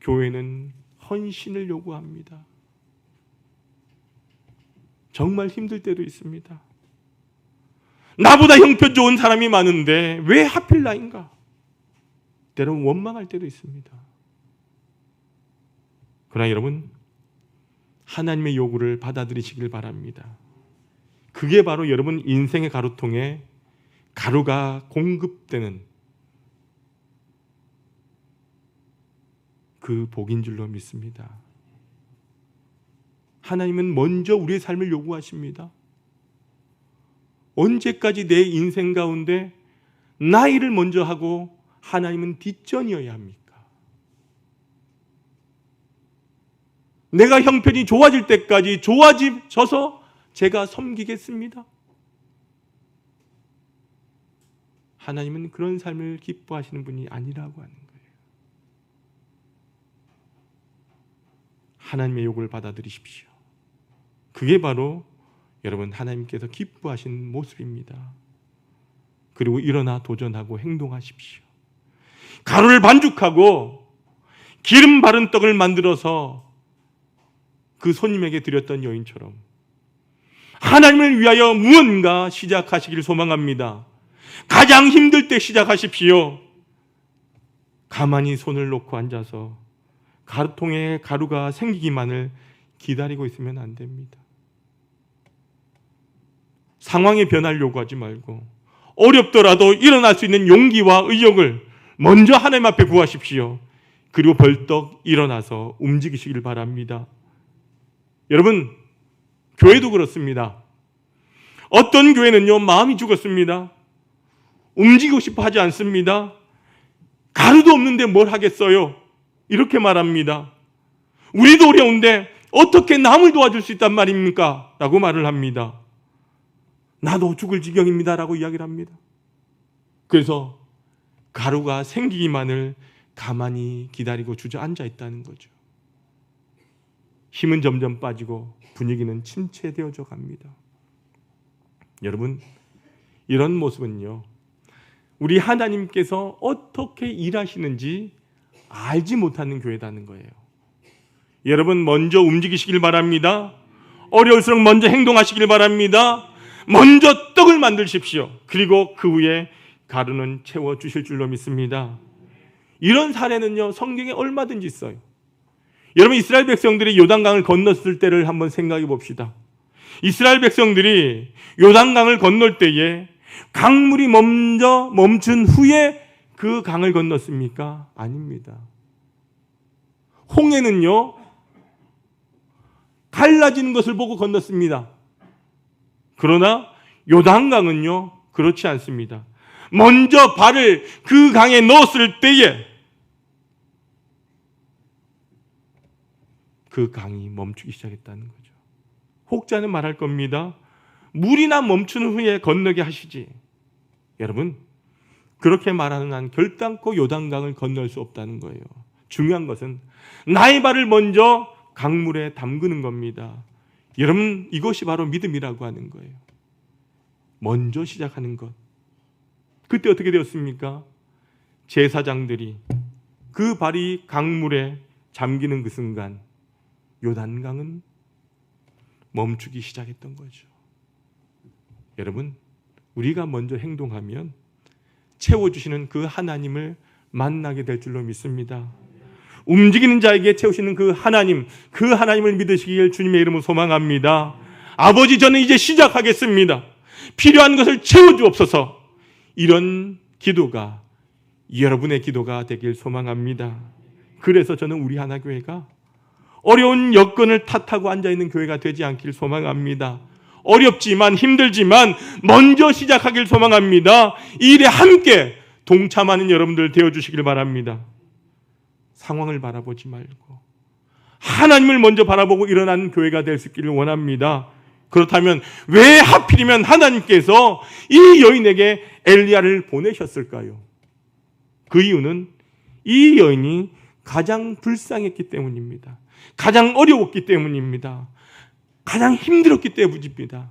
교회는 헌신을 요구합니다. 정말 힘들 때도 있습니다. 나보다 형편 좋은 사람이 많은데 왜 하필 나인가? 때로는 원망할 때도 있습니다. 그러나 여러분, 하나님의 요구를 받아들이시길 바랍니다. 그게 바로 여러분 인생의 가루통에 가루가 공급되는 그 복인 줄로 믿습니다. 하나님은 먼저 우리의 삶을 요구하십니다. 언제까지 내 인생 가운데 나 일을 먼저 하고 하나님은 뒷전이어야 합니까? 내가 형편이 좋아질 때까지 좋아져서 제가 섬기겠습니다. 하나님은 그런 삶을 기뻐하시는 분이 아니라고 하는 거예요. 하나님의 요구를 받아들이십시오. 그게 바로 여러분 하나님께서 기뻐하시는 모습입니다. 그리고 일어나 도전하고 행동하십시오. 가루를 반죽하고 기름 바른 떡을 만들어서 그 손님에게 드렸던 여인처럼 하나님을 위하여 무언가 시작하시기를 소망합니다. 가장 힘들 때 시작하십시오. 가만히 손을 놓고 앉아서 가루통에 가루가 생기기만을 기다리고 있으면 안 됩니다. 상황의 변화를 요구하지 말고 어렵더라도 일어날 수 있는 용기와 의욕을 먼저 하나님 앞에 구하십시오. 그리고 벌떡 일어나서 움직이시길 바랍니다. 여러분, 교회도 그렇습니다. 어떤 교회는요, 마음이 죽었습니다. 움직이고 싶어 하지 않습니다. 가루도 없는데 뭘 하겠어요? 이렇게 말합니다. 우리도 어려운데 어떻게 남을 도와줄 수 있단 말입니까? 라고 말을 합니다. 나도 죽을 지경입니다 라고 이야기를 합니다. 그래서 가루가 생기기만을 가만히 기다리고 주저앉아 있다는 거죠. 힘은 점점 빠지고 분위기는 침체되어져 갑니다. 여러분, 이런 모습은요, 우리 하나님께서 어떻게 일하시는지 알지 못하는 교회라는 거예요. 여러분, 먼저 움직이시길 바랍니다. 어려울수록 먼저 행동하시길 바랍니다. 먼저 떡을 만드십시오. 그리고 그 후에 가루는 채워주실 줄로 믿습니다. 이런 사례는요, 성경에 얼마든지 있어요. 여러분, 이스라엘 백성들이 요단강을 건넜을 때를 한번 생각해 봅시다. 이스라엘 백성들이 요단강을 건널 때에 강물이 먼저 멈춘 후에 그 강을 건넜습니까? 아닙니다. 홍해는요, 갈라지는 것을 보고 건넜습니다. 그러나 요단강은요, 그렇지 않습니다. 먼저 발을 그 강에 넣었을 때에 그 강이 멈추기 시작했다는 거죠. 혹자는 말할 겁니다. 물이나 멈춘 후에 건너게 하시지. 여러분, 그렇게 말하는 한 결단코 요단강을 건널 수 없다는 거예요. 중요한 것은 나의 발을 먼저 강물에 담그는 겁니다. 여러분, 이것이 바로 믿음이라고 하는 거예요. 먼저 시작하는 것. 그때 어떻게 되었습니까? 제사장들이 그 발이 강물에 잠기는 그 순간 요단강은 멈추기 시작했던 거죠. 여러분, 우리가 먼저 행동하면 채워주시는 그 하나님을 만나게 될 줄로 믿습니다. 움직이는 자에게 채우시는 그 하나님을 믿으시길 주님의 이름으로 소망합니다. 아버지, 저는 이제 시작하겠습니다. 필요한 것을 채워주옵소서. 이런 기도가 여러분의 기도가 되길 소망합니다. 그래서 저는 우리 하나교회가 어려운 여건을 탓하고 앉아있는 교회가 되지 않길 소망합니다. 어렵지만 힘들지만 먼저 시작하길 소망합니다. 이 일에 함께 동참하는 여러분들 되어주시길 바랍니다. 상황을 바라보지 말고 하나님을 먼저 바라보고 일어나는 교회가 될 수 있기를 원합니다. 그렇다면 왜 하필이면 하나님께서 이 여인에게 엘리야를 보내셨을까요? 그 이유는 이 여인이 가장 불쌍했기 때문입니다. 가장 어려웠기 때문입니다. 가장 힘들었기 때문입니다.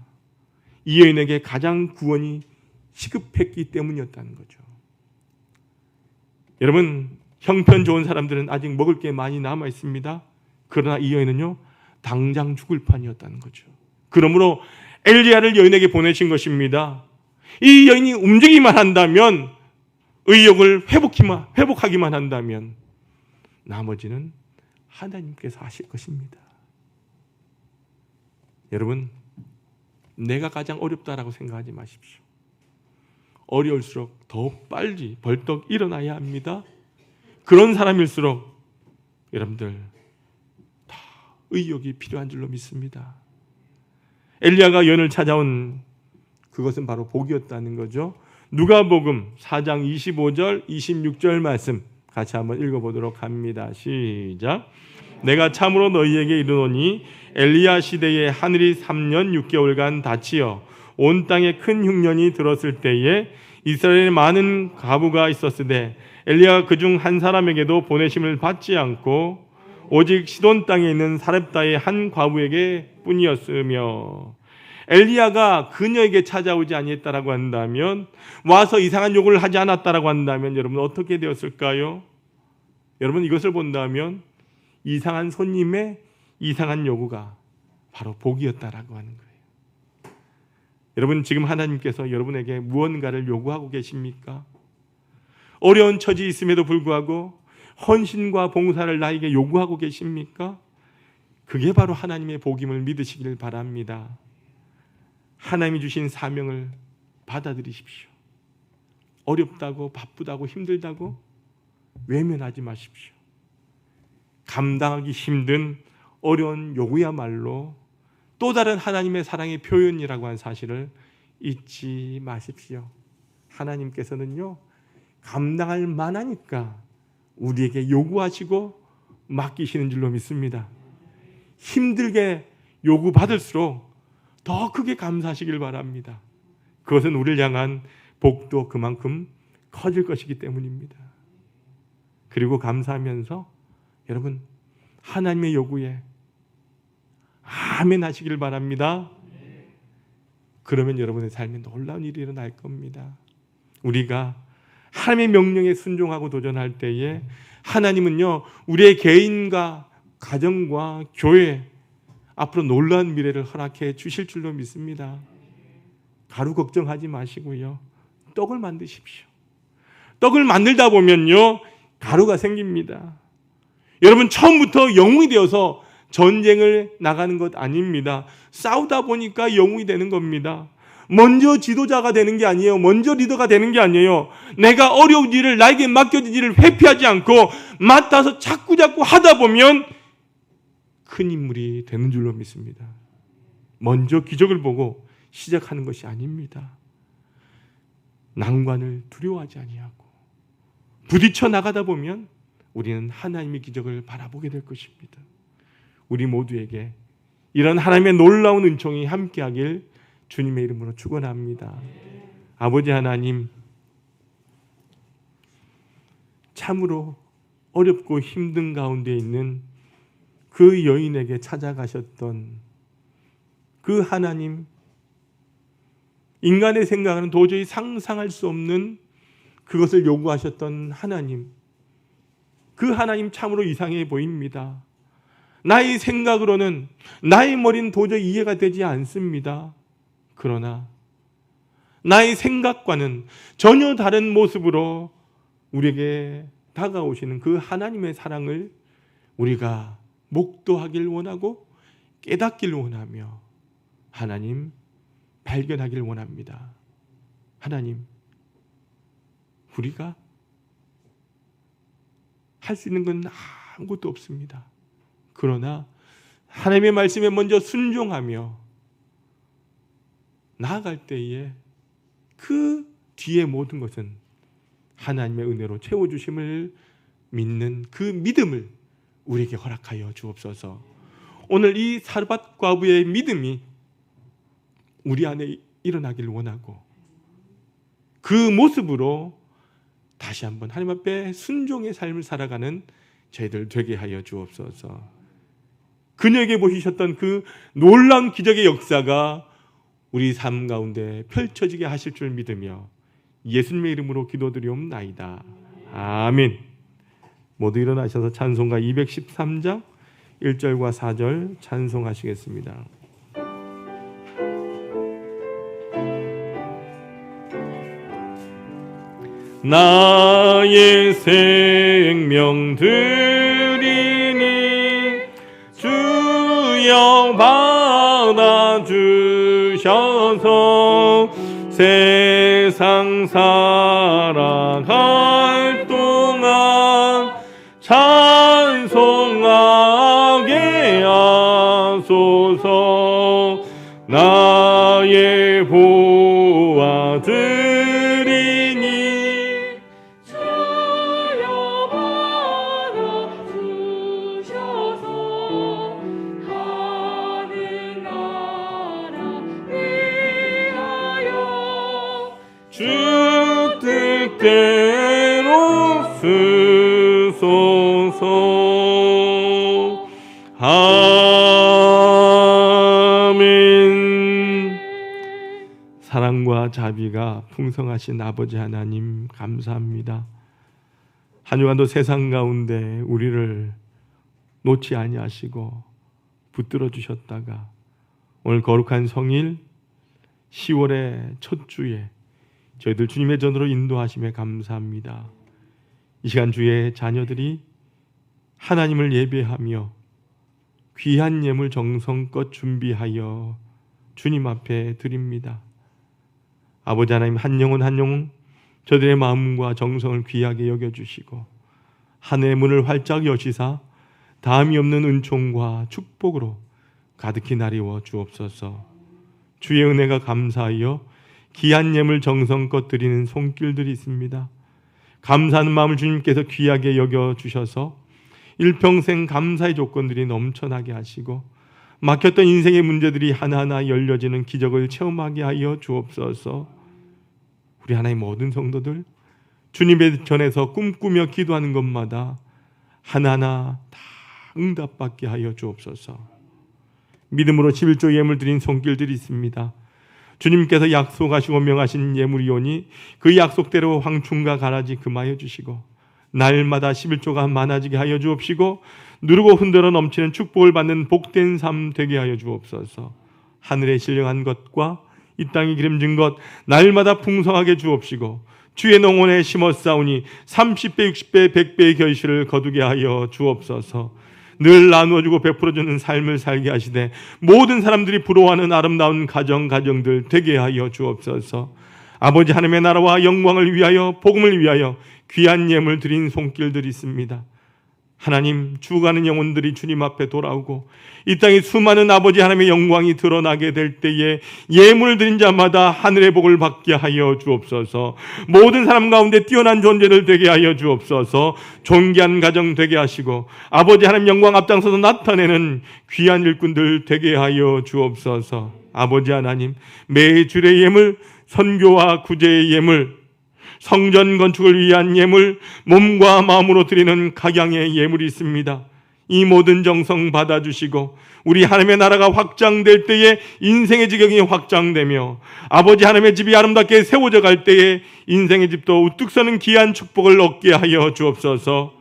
이 여인에게 가장 구원이 시급했기 때문이었다는 거죠. 여러분, 형편 좋은 사람들은 아직 먹을 게 많이 남아 있습니다. 그러나 이 여인은요, 당장 죽을 판이었다는 거죠. 그러므로 엘리야를 여인에게 보내신 것입니다. 이 여인이 움직이기만 한다면, 의욕을 회복하기만 한다면 나머지는 하나님께서 하실 것입니다. 여러분, 내가 가장 어렵다라고 생각하지 마십시오. 어려울수록 더 빨리 벌떡 일어나야 합니다. 그런 사람일수록 여러분들 다 의욕이 필요한 줄로 믿습니다. 엘리야가 여인을 찾아온 그것은 바로 복이었다는 거죠. 누가복음 4장 25절 26절 말씀 같이 한번 읽어보도록 합니다. 시작. 내가 참으로 너희에게 이르노니 엘리야 시대에 하늘이 3년 6개월간 닫히어 온 땅에 큰 흉년이 들었을 때에 이스라엘에 많은 과부가 있었으되 엘리야가 그중 한 사람에게도 보내심을 받지 않고 오직 시돈 땅에 있는 사렙다의 한 과부에게 뿐이었으며, 엘리야가 그녀에게 찾아오지 아니했다라고 한다면, 와서 이상한 요구를 하지 않았다라고 한다면 여러분 어떻게 되었을까요? 여러분, 이것을 본다면 이상한 손님의 이상한 요구가 바로 복이었다라고 하는 거예요. 여러분, 지금 하나님께서 여러분에게 무언가를 요구하고 계십니까? 어려운 처지에 있음에도 불구하고 헌신과 봉사를 나에게 요구하고 계십니까? 그게 바로 하나님의 복임을 믿으시기를 바랍니다. 하나님이 주신 사명을 받아들이십시오. 어렵다고 바쁘다고 힘들다고 외면하지 마십시오. 감당하기 힘든 어려운 요구야말로 또 다른 하나님의 사랑의 표현이라고 하는 사실을 잊지 마십시오. 하나님께서는요, 감당할 만하니까 우리에게 요구하시고 맡기시는 줄로 믿습니다. 힘들게 요구받을수록 더 크게 감사하시길 바랍니다. 그것은 우리를 향한 복도 그만큼 커질 것이기 때문입니다. 그리고 감사하면서 여러분, 하나님의 요구에 아멘 하시길 바랍니다. 그러면 여러분의 삶에 놀라운 일이 일어날 겁니다. 우리가 하나님의 명령에 순종하고 도전할 때에 하나님은요, 우리의 개인과 가정과 교회 앞으로 놀라운 미래를 허락해 주실 줄로 믿습니다. 가루 걱정하지 마시고요, 떡을 만드십시오. 떡을 만들다 보면요, 가루가 생깁니다. 여러분, 처음부터 영웅이 되어서 전쟁을 나가는 것 아닙니다. 싸우다 보니까 영웅이 되는 겁니다. 먼저 지도자가 되는 게 아니에요. 먼저 리더가 되는 게 아니에요. 내가 어려운 일을, 나에게 맡겨진 일을 회피하지 않고 맡아서 자꾸 하다 보면 큰 인물이 되는 줄로 믿습니다. 먼저 기적을 보고 시작하는 것이 아닙니다. 난관을 두려워하지 아니하고 부딪혀 나가다 보면 우리는 하나님의 기적을 바라보게 될 것입니다. 우리 모두에게 이런 하나님의 놀라운 은총이 함께하길 주님의 이름으로 축원합니다. 아버지 하나님, 참으로 어렵고 힘든 가운데 있는 그 여인에게 찾아가셨던 그 하나님, 인간의 생각은 도저히 상상할 수 없는 그것을 요구하셨던 하나님, 그 하나님 참으로 이상해 보입니다. 나의 생각으로는, 나의 머리는 도저히 이해가 되지 않습니다. 그러나 나의 생각과는 전혀 다른 모습으로 우리에게 다가오시는 그 하나님의 사랑을 우리가 목도하길 원하고 깨닫길 원하며 하나님 발견하길 원합니다. 하나님, 우리가 할 수 있는 건 아무것도 없습니다. 그러나 하나님의 말씀에 먼저 순종하며 나아갈 때에 그 뒤에 모든 것은 하나님의 은혜로 채워주심을 믿는 그 믿음을 우리에게 허락하여 주옵소서. 오늘 이 사르밧 과부의 믿음이 우리 안에 일어나길 원하고 그 모습으로 다시 한번 하나님 앞에 순종의 삶을 살아가는 저희들 되게 하여 주옵소서. 그녀에게 보이셨던 그 놀라운 기적의 역사가 우리 삶 가운데 펼쳐지게 하실 줄 믿으며 예수님의 이름으로 기도드리옵나이다. 아멘. 모두 일어나셔서 찬송가 213장 1절과 4절 찬송하시겠습니다. 나의 생명 드리니 주여 받아주셔서 세상 살아갈 동안 찬송하게 하소서. 나의 보아 드리니 주여 받아주셔서 하늘 나라 위하여 주 뜻대로 쓰소서. 아멘. 사랑과 자비가 풍성하신 아버지 하나님 감사합니다. 한 주간도 세상 가운데 우리를 놓지 아니하시고 붙들어 주셨다가 오늘 거룩한 성일 10월의 첫 주에 저희들 주님의 전으로 인도하심에 감사합니다. 이 시간 주의 자녀들이 하나님을 예배하며 귀한 예물 정성껏 준비하여 주님 앞에 드립니다. 아버지 하나님, 한 영혼 한 영혼 저들의 마음과 정성을 귀하게 여겨주시고 하늘의 문을 활짝 여시사 다함이 없는 은총과 축복으로 가득히 나리워 주옵소서. 주의 은혜가 감사하여 귀한 예물 정성껏 드리는 손길들이 있습니다. 감사하는 마음을 주님께서 귀하게 여겨주셔서 일평생 감사의 조건들이 넘쳐나게 하시고 막혔던 인생의 문제들이 하나하나 열려지는 기적을 체험하게 하여 주옵소서. 우리 하나님 모든 성도들 주님의 전에서 꿈꾸며 기도하는 것마다 하나하나 다 응답받게 하여 주옵소서. 믿음으로 11조 예물 드린 손길들이 있습니다. 주님께서 약속하시고 명하신 예물이오니 그 약속대로 황충과 가라지 금하여 주시고 날마다 11조가 많아지게 하여 주옵시고 누르고 흔들어 넘치는 축복을 받는 복된 삶 되게 하여 주옵소서. 하늘에 신령한 것과 이 땅에 기름진 것 날마다 풍성하게 주옵시고 주의 농원에 심었사오니 30배, 60배, 100배의 결실을 거두게 하여 주옵소서. 늘 나누어주고 베풀어주는 삶을 살게 하시되 모든 사람들이 부러워하는 아름다운 가정들 되게 하여 주옵소서. 아버지 하나님의 나라와 영광을 위하여 복음을 위하여 귀한 예물 드린 손길들이 있습니다. 하나님, 죽어가는 영혼들이 주님 앞에 돌아오고 이 땅에 수많은 아버지 하나님의 영광이 드러나게 될 때에 예물을 드린 자마다 하늘의 복을 받게 하여 주옵소서. 모든 사람 가운데 뛰어난 존재를 되게 하여 주옵소서. 존귀한 가정 되게 하시고 아버지 하나님 영광 앞장서서 나타내는 귀한 일꾼들 되게 하여 주옵소서. 아버지 하나님, 매 주일의 예물, 선교와 구제의 예물, 성전 건축을 위한 예물, 몸과 마음으로 드리는 각양의 예물이 있습니다. 이 모든 정성 받아주시고 우리 하나님의 나라가 확장될 때에 인생의 지경이 확장되며 아버지 하나님의 집이 아름답게 세워져 갈 때에 인생의 집도 우뚝 서는 귀한 축복을 얻게 하여 주옵소서.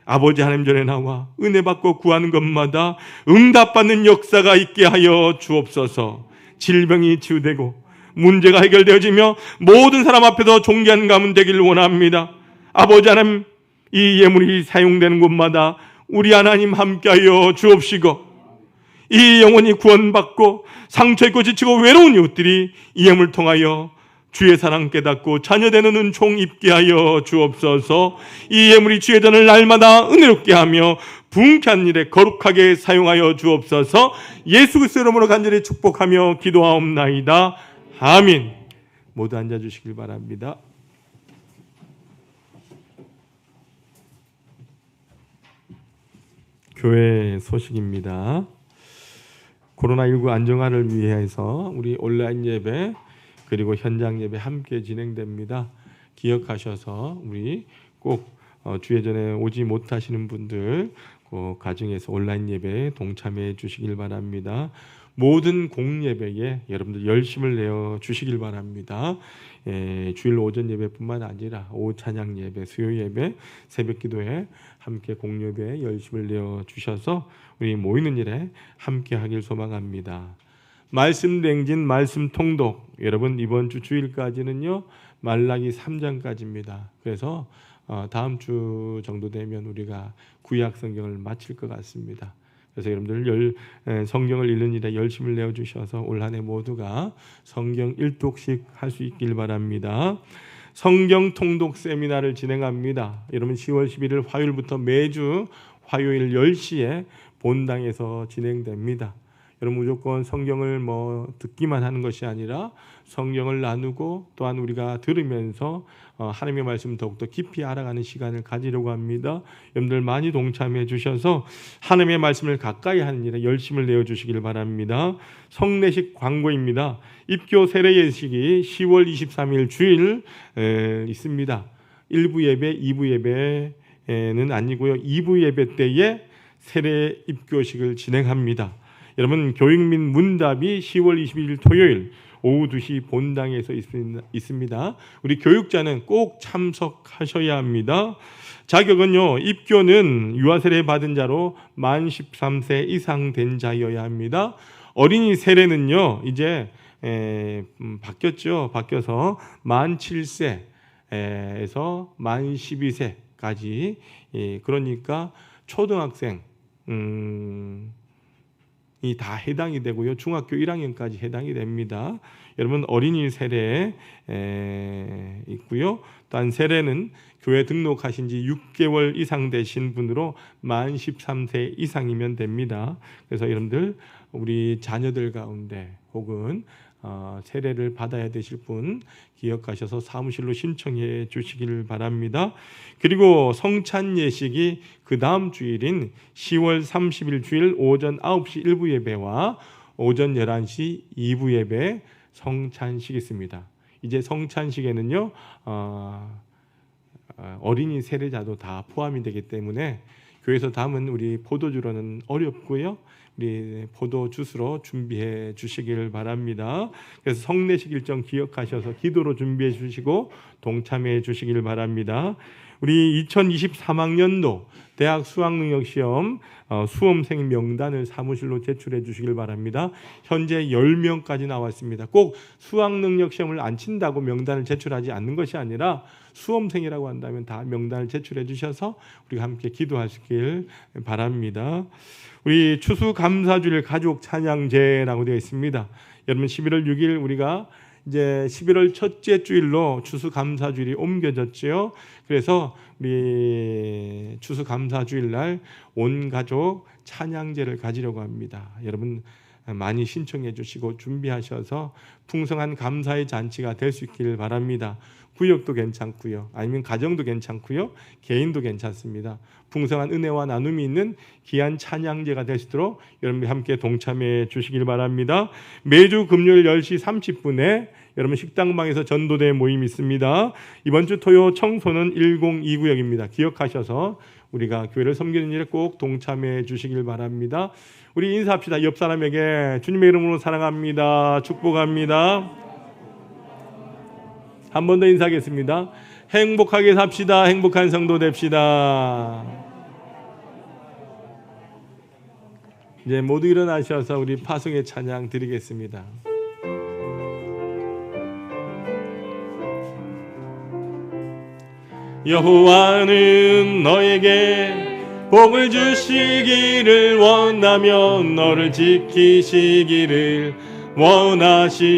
아버지 하나님 전에 나와 은혜 받고 구하는 것마다 응답받는 역사가 있게 하여 주옵소서. 질병이 치유되고 문제가 해결되어지며 모든 사람 앞에서 존귀한 가문 되기를 원합니다. 아버지 하나님, 이 예물이 사용되는 곳마다 우리 하나님 함께하여 주옵시고, 이 영혼이 구원받고 상처있고 지치고 외로운 이웃들이 이 예물을 통하여 주의 사랑 깨닫고 자녀되는 은총 입게 하여 주옵소서. 이 예물이 주의 전을 날마다 은혜롭게 하며 부흥케 일에 거룩하게 사용하여 주옵소서. 예수 그리스도 이름으로 간절히 축복하며 기도하옵나이다. 아멘. 모두 앉아주시길 바랍니다. 교회 소식입니다. 코로나19 안정화를 위해서 우리 온라인 예배 그리고 현장 예배 함께 진행됩니다. 기억하셔서 우리 꼭 주의 전에 오지 못하시는 분들 가정에서 온라인 예배에 동참해 주시길 바랍니다. 모든 공예배에 여러분들 열심을 내어 주시길 바랍니다. 주일 오전 예배뿐만 아니라 오후 찬양 예배, 수요 예배, 새벽 기도에 함께 공예배에 열심을 내어 주셔서 우리 모이는 일에 함께 하길 소망합니다. 말씀 랭진, 말씀 통독, 여러분 이번 주 주일까지는요 말라기 3장까지입니다. 그래서 다음 주 정도 되면 우리가 구약 성경을 마칠 것 같습니다. 그래서 여러분들 성경을 읽는 일에 열심을 내어주셔서 올 한 해 모두가 성경 1독씩 할 수 있길 바랍니다. 성경 통독 세미나를 진행합니다. 여러분 10월 11일 화요일부터 매주 화요일 10시에 본당에서 진행됩니다. 여러분 무조건 성경을 듣기만 하는 것이 아니라 성경을 나누고 또한 우리가 들으면서 하나님의 말씀을 더욱더 깊이 알아가는 시간을 가지려고 합니다. 여러분들 많이 동참해 주셔서 하나님의 말씀을 가까이 하는 일에 열심을 내어주시길 바랍니다. 성례식 광고입니다. 입교 세례 예식이 10월 23일 주일 있습니다. 1부 예배, 2부 예배는 아니고요. 2부 예배 때에 세례 입교식을 진행합니다. 여러분 교육 및 문답이 10월 22일 토요일 오후 2시 본당에서 있습니다. 우리 교육자는 꼭 참석하셔야 합니다. 자격은요, 입교는 유아세례 받은 자로 만 13세 이상 된 자여야 합니다. 어린이 세례는요 이제 바뀌었죠. 바뀌어서 만 7세에서 만 12세까지, 그러니까 초등학생 이 다 해당이 되고요. 중학교 1학년까지 해당이 됩니다. 여러분 어린이 세례 있고요. 또한 세례는 교회 등록하신 지 6개월 이상 되신 분으로 만 13세 이상이면 됩니다. 그래서 여러분들 우리 자녀들 가운데 혹은 세례를 받아야 되실 분 기억하셔서 사무실로 신청해 주시길 바랍니다. 그리고 성찬 예식이 그 다음 주일인 10월 30일 주일 오전 9시 1부 예배와 오전 11시 2부 예배 성찬식이 있습니다. 이제 성찬식에는요 어린이 세례자도 다 포함이 되기 때문에 교회에서 담은 우리 포도주로는 어렵고요. 우리 포도 주스로 준비해 주시길 바랍니다. 그래서 성례식 일정 기억하셔서 기도로 준비해 주시고 동참해 주시길 바랍니다. 우리 2023학년도 대학 수학능력시험 수험생 명단을 사무실로 제출해 주시길 바랍니다. 현재 10명까지 나왔습니다. 꼭 수학능력시험을 안 친다고 명단을 제출하지 않는 것이 아니라 수험생이라고 한다면 다 명단을 제출해 주셔서 우리가 함께 기도하시길 바랍니다. 우리 추수감사주일 가족 찬양제라고 되어 있습니다. 여러분 11월 6일 우리가 이제 11월 첫째 주일로 추수감사주일이 옮겨졌죠. 그래서 우리 추수감사주일 날 온 가족 찬양제를 가지려고 합니다. 여러분 많이 신청해 주시고 준비하셔서 풍성한 감사의 잔치가 될 수 있기를 바랍니다. 구역도 괜찮고요. 아니면 가정도 괜찮고요. 개인도 괜찮습니다. 풍성한 은혜와 나눔이 있는 귀한 찬양제가 될 수 있도록 여러분이 함께 동참해 주시길 바랍니다. 매주 금요일 10시 30분에 여러분 식당방에서 전도대 모임이 있습니다. 이번 주 토요 청소는 102구역입니다. 기억하셔서 우리가 교회를 섬기는 일에 꼭 동참해 주시길 바랍니다. 우리 인사합시다. 옆 사람에게 주님의 이름으로 사랑합니다. 축복합니다. 한 번 더 인사하겠습니다. 행복하게 삽시다. 행복한 성도 됩시다. 이제 모두 일어나셔서 우리 파송의 찬양 드리겠습니다. 여호와는 너에게 복을 주시기를 원하며 너를 지키시기를 원하시며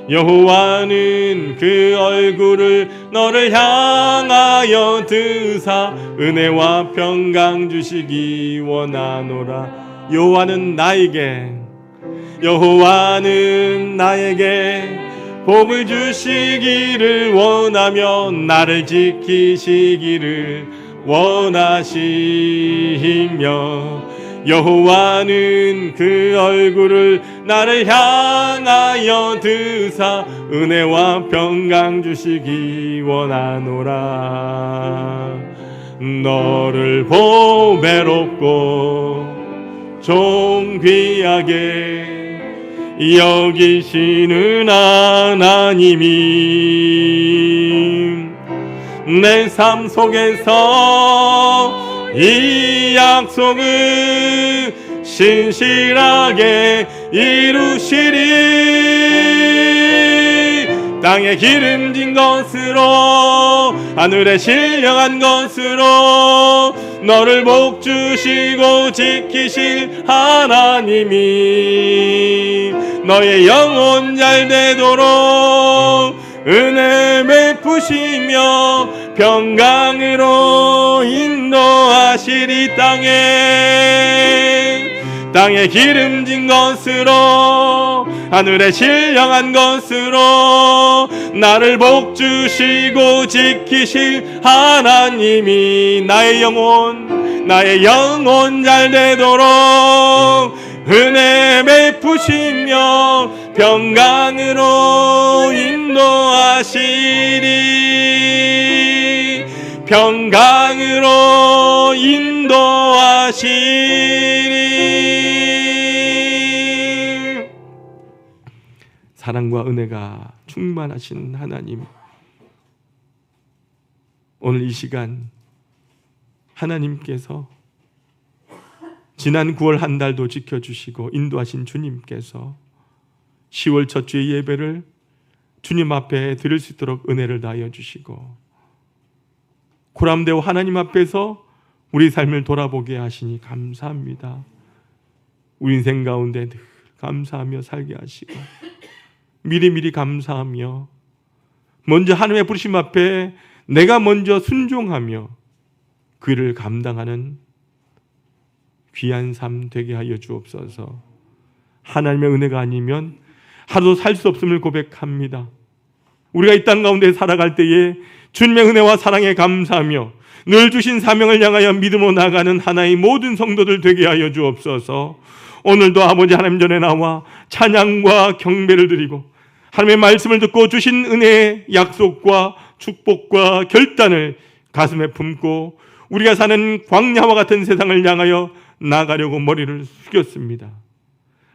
여호와는 그 얼굴을 너를 향하여 드사 은혜와 평강 주시기 원하노라. 여호와는 나에게 복을 주시기를 원하며 나를 지키시기를 원하시며 여호와는 그 얼굴을 나를 향하여 드사 은혜와 평강 주시기 원하노라. 너를 보배롭고 존귀하게 여기시는 하나님이 내 삶 속에서 이 약속을 신실하게 이루시리. 땅에 기름진 것으로 하늘에 신령한 것으로 너를 복주시고 지키실 하나님이 너의 영혼 잘 되도록 은혜 베푸시며 평강으로 인도하시리. 땅에 기름진 것으로 하늘에 신령한 것으로 나를 복주시고 지키실 하나님이 나의 영혼 잘 되도록 은혜 베푸시며 평강으로 인도하시리. 평강으로 인도하시리. 사랑과 은혜가 충만하신 하나님, 오늘 이 시간 하나님께서 지난 9월 한 달도 지켜주시고 인도하신 주님께서 10월 첫 주의 예배를 주님 앞에 드릴 수 있도록 은혜를 다하여 주시고 고람되어 하나님 앞에서 우리 삶을 돌아보게 하시니 감사합니다. 우리 인생 가운데 늘 감사하며 살게 하시고 미리미리 감사하며 먼저 하나님의 부르심 앞에 내가 먼저 순종하며 그 일을 감당하는 귀한 삶 되게 하여 주옵소서. 하나님의 은혜가 아니면 하루도 살 수 없음을 고백합니다. 우리가 이 땅 가운데 살아갈 때에 주님의 은혜와 사랑에 감사하며 늘 주신 사명을 향하여 믿음으로 나가는 하나의 모든 성도들 되게 하여 주옵소서. 오늘도 아버지 하나님 전에 나와 찬양과 경배를 드리고 하나님의 말씀을 듣고 주신 은혜의 약속과 축복과 결단을 가슴에 품고 우리가 사는 광야와 같은 세상을 향하여 나가려고 머리를 숙였습니다.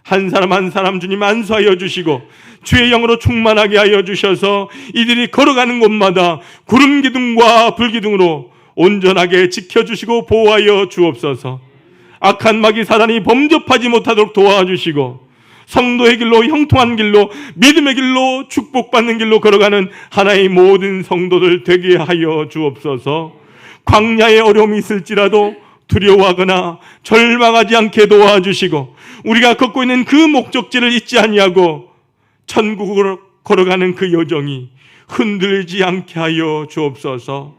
한 사람 한 사람 주님 안수하여 주시고 주의 영으로 충만하게 하여 주셔서 이들이 걸어가는 곳마다 구름 기둥과 불 기둥으로 온전하게 지켜주시고 보호하여 주옵소서. 악한 마귀 사단이 범접하지 못하도록 도와주시고 성도의 길로, 형통한 길로, 믿음의 길로, 축복받는 길로 걸어가는 하나의 모든 성도들 되게 하여 주옵소서. 광야의 어려움이 있을지라도 두려워하거나 절망하지 않게 도와주시고 우리가 걷고 있는 그 목적지를 잊지 아니하고 천국으로 걸어가는 그 여정이 흔들리지 않게 하여 주옵소서.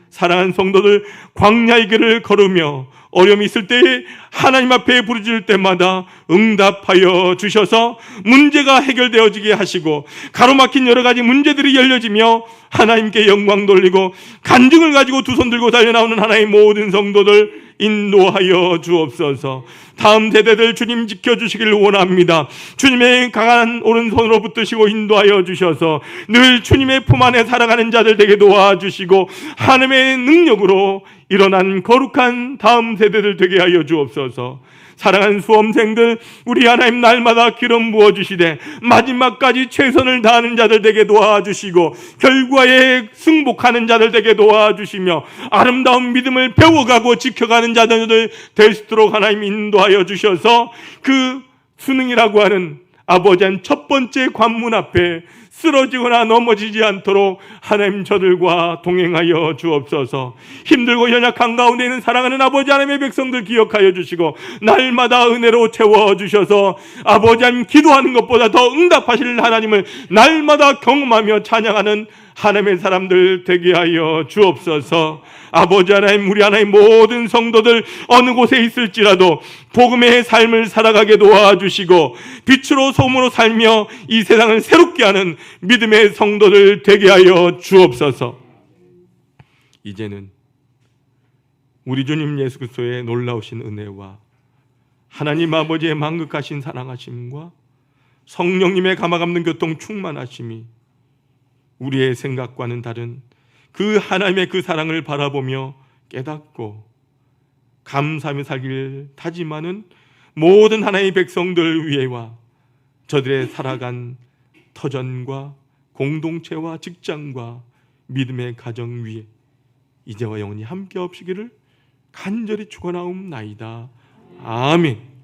사랑하는 성도들, 광야의 길을 걸으며 어려움이 있을 때에 하나님 앞에 부르짖을 때마다 응답하여 주셔서 문제가 해결되어지게 하시고 가로막힌 여러 가지 문제들이 열려지며 하나님께 영광 돌리고 간증을 가지고 두 손 들고 달려나오는 하나의 모든 성도들 인도하여 주옵소서. 다음 세대들 주님 지켜주시길 원합니다. 주님의 강한 오른손으로 붙드시고 인도하여 주셔서 늘 주님의 품 안에 살아가는 자들 되게 도와주시고 하나님의 능력으로 일어난 거룩한 다음 세대들 되게 하여 주옵소서. 사랑하는 수험생들, 우리 하나님 날마다 기름 부어주시되 마지막까지 최선을 다하는 자들 되게 도와주시고 결과에 승복하는 자들 되게 도와주시며 아름다운 믿음을 배워가고 지켜가는 자들 될 수 있도록 하나님 인도하여 주셔서 그 수능이라고 하는 아버지 한 첫 번째 관문 앞에 쓰러지거나 넘어지지 않도록 하나님 저들과 동행하여 주옵소서. 힘들고 연약한 가운데 있는 사랑하는 아버지 하나님의 백성들 기억하여 주시고 날마다 은혜로 채워주셔서 아버지 하나님 기도하는 것보다 더 응답하실 하나님을 날마다 경험하며 찬양하는 하나님의 사람들 되게 하여 주옵소서. 아버지 하나님, 우리 하나님 모든 성도들 어느 곳에 있을지라도 복음의 삶을 살아가게 도와주시고 빛으로 소금으로 살며 이 세상을 새롭게 하는 믿음의 성도들 되게 하여 주옵소서. 이제는 우리 주님 예수 그리스도의 놀라우신 은혜와 하나님 아버지의 만극하신 사랑하심과 성령님의 가마감는 교통 충만하심이 우리의 생각과는 다른 그 하나님의 그 사랑을 바라보며 깨닫고 감사하며 살기를 다짐하는 모든 하나님의 백성들 위에와 저들의 살아간 터전과 공동체와 직장과 믿음의 가정 위에 이제와 영원히 함께 없으기를 간절히 축원하옵나이다. 아멘.